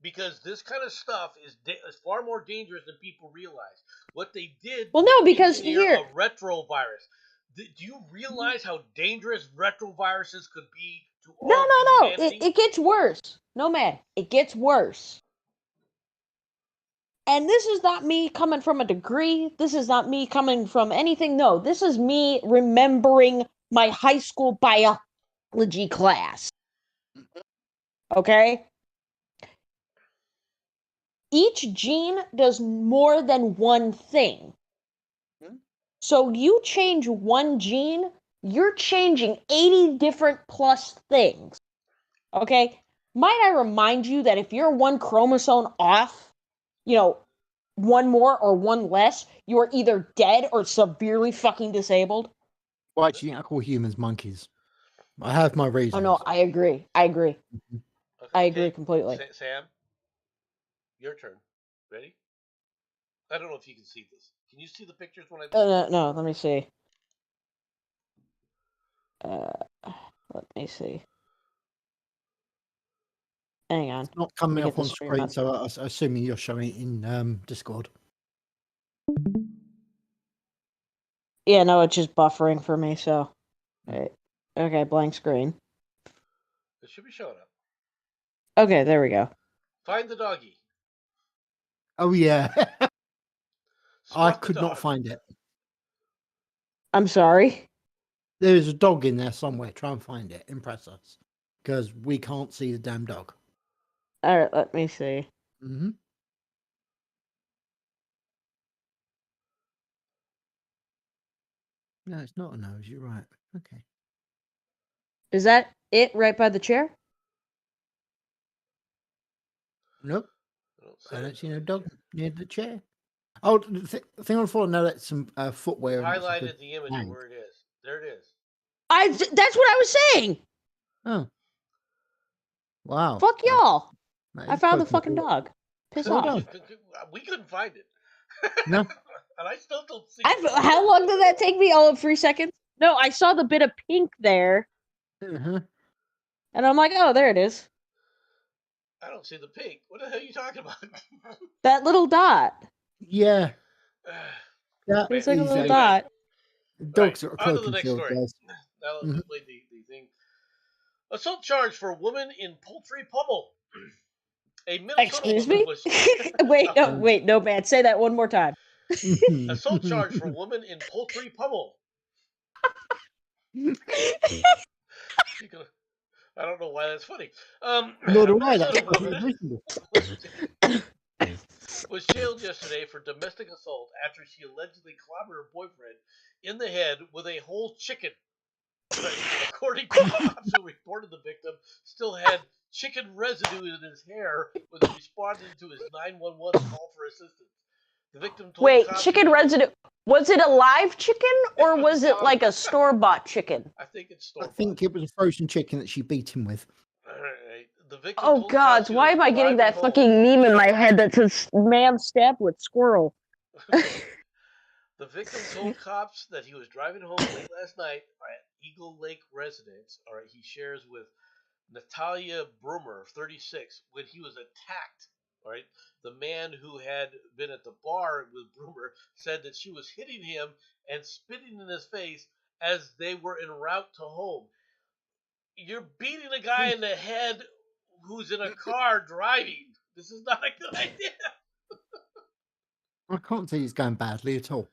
Because this kind of stuff is far more dangerous than people realize. What they did because here a retrovirus. Do you realize how dangerous retroviruses could be to all humanity? It gets worse. Nomad, it gets worse. And this is not me coming from a degree. This is not me coming from anything. No, this is me remembering my high school biology class. Okay? Each gene does more than one thing. So you change one gene, you're changing 80 different plus things. Okay? Might I remind you that if you're one chromosome off, one more or one less, you're either dead or severely fucking disabled? Why do you think I call humans monkeys? I have my reasons. Oh no, I agree. Okay, I agree completely. Sam, your turn. Ready? I don't know if you can see this. Can you see the pictures when I? No, let me see. Let me see. Hang on. It's not coming Let me up get on the screen screen, up. so I'm assuming you're showing it in Discord. Yeah, no, it's just buffering for me, so. Right. Okay, blank screen. It should be showing up. Okay, there we go. Find the doggy. Oh yeah, I Spot the could not dog. find it. I'm sorry. There's a dog in there somewhere. Try and find it. Impress us, because we can't see the damn dog. All right, let me see. Mm-hmm. No, it's not a nose. You're right. Okay. Is that it right by the chair? Nope. I I don't see no dog near the chair. Oh, the thing on the floor. No, that's some footwear. and it's like highlighted a the image bag. of where it is. There it is. That's what I was saying. Oh. Wow. Fuck y'all. That I is found the poking fucking through. dog. Piss Well off. done. We couldn't find it. No. And I still don't see How long did that take me? All of 3 seconds? No, I saw the bit of pink there, Uh-huh. and I'm like, oh, there it is. I don't see the pink. What the hell are you talking about? That little dot. Yeah. That It's like a is little a dot. dogs Right, are on to cloak the and next shield, story. guys. Now Mhm. let's play the thing. Assault charge for woman in poultry pummel. A Minnesota Excuse woman me? was Wait, no, man. Say that one more time. assault charge for woman in poultry pummel. I don't know why that's funny. Nor do A I. That's Minnesota perfectly woman reasonable. was jailed yesterday for domestic assault after she allegedly clobbered her boyfriend in the head with a whole chicken. Right. According to cops who reported the victim still had chicken residue in his hair when he responded to his 911 call for assistance. The victim told Wait, cops chicken residue. Was it a live chicken or was it like a store-bought chicken? I think it's I store-bought. think it was a frozen chicken that she beat him with. Right. The victim Oh told God! cops he Why was am I getting that driving fucking meme in my head that says "man stabbed with squirrel"? The victim told cops that he was driving home late last night at Eagle Lake residence. All right, he shares with Natalia Brummer, 36, when he was attacked. All right, the man who had been at the bar with Brummer said that she was hitting him and spitting in his face as they were en route to home. You're beating a guy in the head who's in a car driving. This is not a good idea. I can't see it's going badly at all.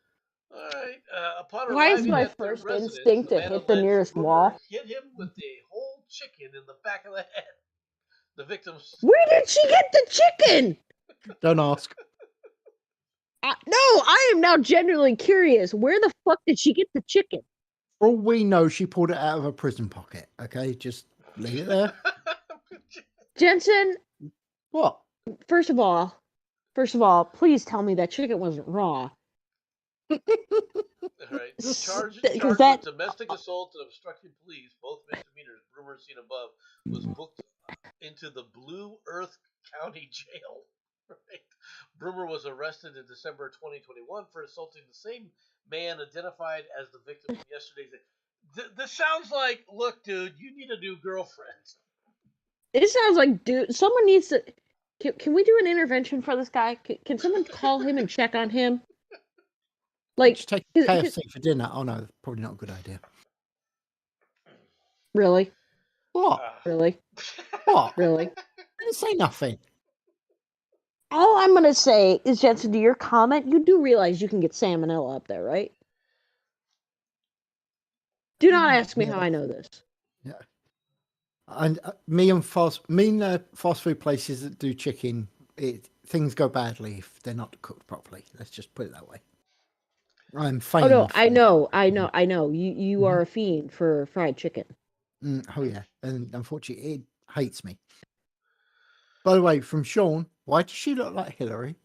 All right. Upon Why is arriving my at their first residence, instinct the to man hit the alleged nearest Brummer wall? hit him with a whole chicken in the back of the head. The victim. Where did she get the chicken? Don't ask. No, I am now genuinely curious. Where the fuck did she get the chicken? For all we know, she pulled it out of her prison pocket. Okay, just leave it there. Jensen, What? first of all, please tell me that chicken wasn't raw. All right. Charged Because that with domestic assault and obstructing police, both misdemeanors, Brummer seen above, was booked into the Blue Earth County Jail. Right. Brummer was arrested in December 2021 for assaulting the same man identified as the victim in yesterday's. This sounds like, look, dude, you need a new girlfriend. it sounds like, dude, someone needs to. Can we do an intervention for this guy? Can someone call him and check on him? Like, Just take KFC for dinner. Oh no, probably not a good idea. Really? What? Really? What? Really? I didn't say nothing. All I'm gonna say is, Jensen, to your comment, you do realize you can get salmonella up there, right? Do not ask me how I know this. Yeah. And me and fast food places that do chicken, things go badly if they're not cooked properly. Let's just put it that way. I'm famed. Oh no, I know. You are a fiend for fried chicken. Oh yeah, and unfortunately, it hates me. By the way, from Sean, why does she look like Hillary?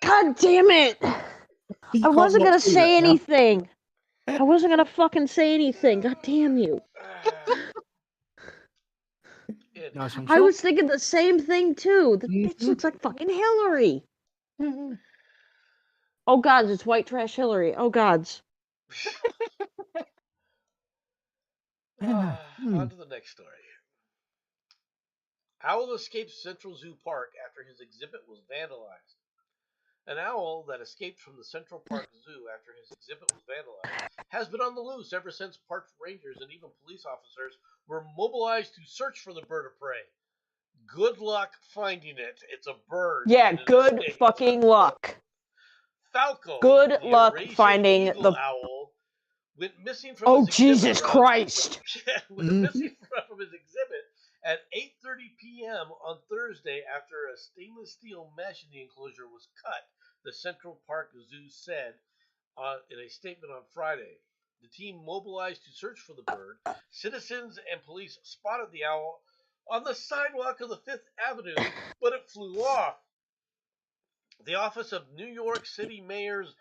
God damn it! I wasn't gonna say anything. I wasn't gonna fucking say anything. God damn you! Nice one, I Sean. was thinking the same thing too. The bitch looks like fucking Hillary. Oh gods, it's white trash Hillary. Oh gods. On to the next story. Owl escapes Central Zoo Park after his exhibit was vandalized. An owl that escaped from the Central Park Zoo after his exhibit was vandalized has been on the loose ever since park rangers and even police officers were mobilized to search for the bird of prey. Good luck finding it. It's a bird. Yeah, good fucking luck. Falco. Good luck Eurasian finding eagle the owl went missing from his Jesus exhibit Christ. went missing from his exhibit at 8:30 p.m. on Thursday after a stainless steel mesh in the enclosure was cut, the Central Park Zoo said in a statement on Friday. The team mobilized to search for the bird. Citizens and police spotted the owl on the sidewalk of the Fifth Avenue, but it flew off. The office of New York City Mayor's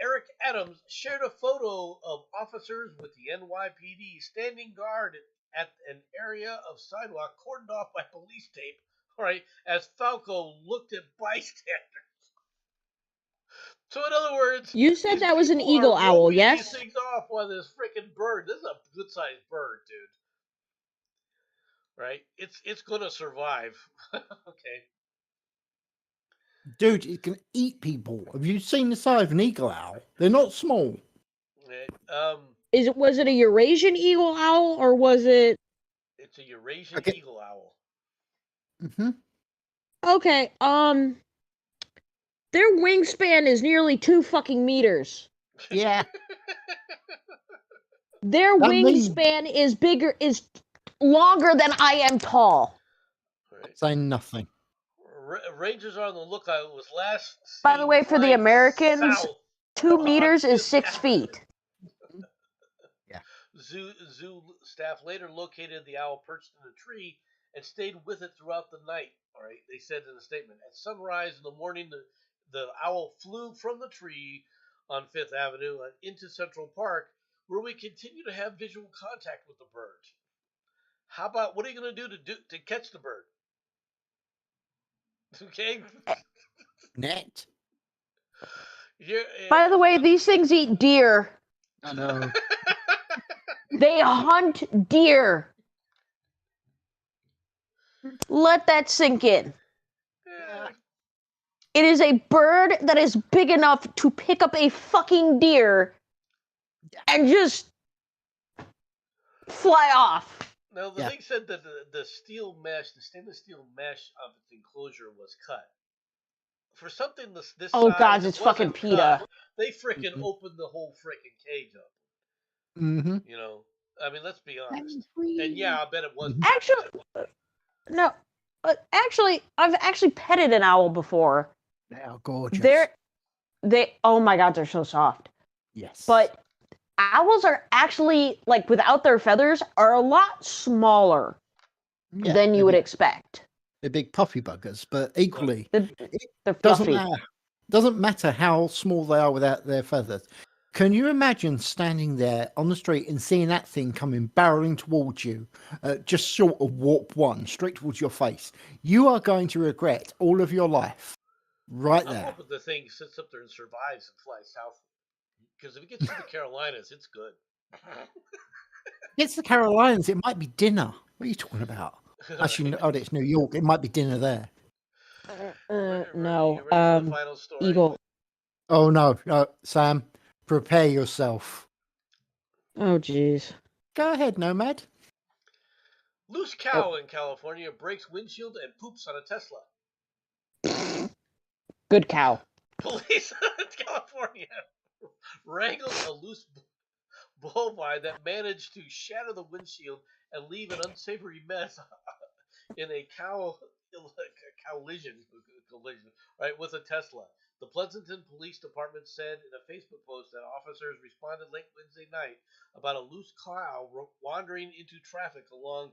Eric Adams shared a photo of officers with the NYPD standing guard at an area of sidewalk cordoned off by police tape, right, as Falco looked at bystanders. So in other words, you said that was an eagle owl, yes? These things off while this freaking bird. This is a good-sized bird, dude. Right? It's gonna survive. Okay. Dude, it can eat people. Have you seen the size of an eagle owl? They're not small. Was it a Eurasian eagle owl or was it? It's a Eurasian eagle owl. Mm-hmm. Okay. Their wingspan is nearly 2 fucking meters. Yeah. Their wingspan is longer than I am tall. Right. Saying nothing. Rangers are on the lookout. It was last seen. By the way, for the Americans, 2 meters is 6 feet. Yeah. Zoo staff later located the owl perched in a tree and stayed with it throughout the night. All right, they said in a statement. At sunrise in the morning, the owl flew from the tree on Fifth Avenue and into Central Park, where we continue to have visual contact with the bird. How about what are you going to do to catch the bird? Okay. Net. By the way, these things eat deer. I know. They hunt deer. Let that sink in. Yeah. It is a bird that is big enough to pick up a fucking deer and just fly off. Now, the thing said that the stainless steel mesh of its enclosure was cut. For something this oh size, God, it's fucking PETA. They freaking opened the whole freaking cage up. Mm-hmm. You know, I mean, let's be honest. And yeah, I bet it was. Actually, I've actually petted an owl before. They are gorgeous. Oh my God, they're so soft. Yes. But owls are actually, like, without their feathers, are a lot smaller than you would expect. They're big puffy buggers, but equally, they're fluffy. Doesn't matter how small they are without their feathers. Can you imagine standing there on the street and seeing that thing coming barreling towards you, just short of warp 1, straight towards your face? You are going to regret all of your life. Right there. I hope the thing sits up there and survives and flies south. Because if it gets to the Carolinas, it's good. It's the Carolinas. It might be dinner. What are you talking about? Actually, it's New York. It might be dinner there. No. The eagle. Oh, no. Sam, prepare yourself. Oh, jeez. Go ahead, Nomad. Loose cow in California breaks windshield and poops on a Tesla. Good cow. Police in California wrangled a loose bovine that managed to shatter the windshield and leave an unsavory mess in a collision, right, with a Tesla. The Pleasanton Police Department said in a Facebook post that officers responded late Wednesday night about a loose cow wandering into traffic along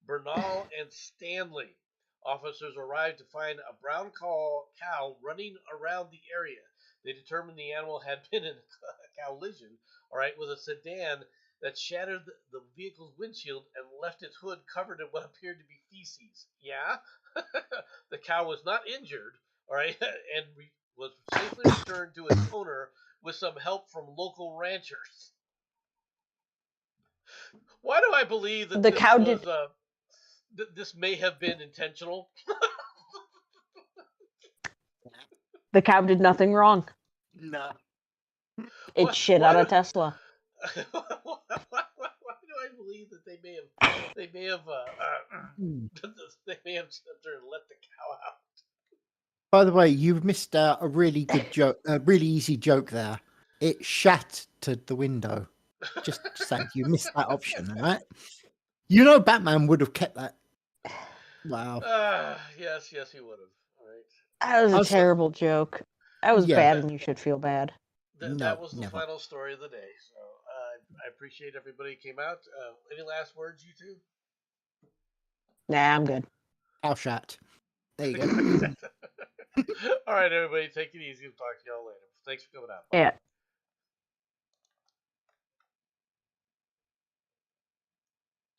Bernal and Stanley. Officers arrived to find a brown cow running around the area. They determined the animal had been in a collision, all right, with a sedan that shattered the vehicle's windshield and left its hood covered in what appeared to be feces. Yeah, the cow was not injured, all right, and was safely returned to its owner with some help from local ranchers. Why do I believe that The cow did. this may have been intentional? The cow did nothing wrong. No. It shit out a Tesla. Why do I believe that they may have they may have stepped there and let the cow out? By the way, you've missed out a really good joke, a really easy joke there. It shattered the window. Just saying, you missed that option, all right? You know, Batman would have kept that. Wow. Yes, he would have. All right. That was a terrible joke. That was Yeah. bad, and you should feel bad. That was the never. final story of the day. So I appreciate everybody who came out. Any last words, you two? Nah, I'm good. I'll shut. There you go. All right, everybody, take it easy. We'll talk to y'all later. Thanks for coming out. Yeah.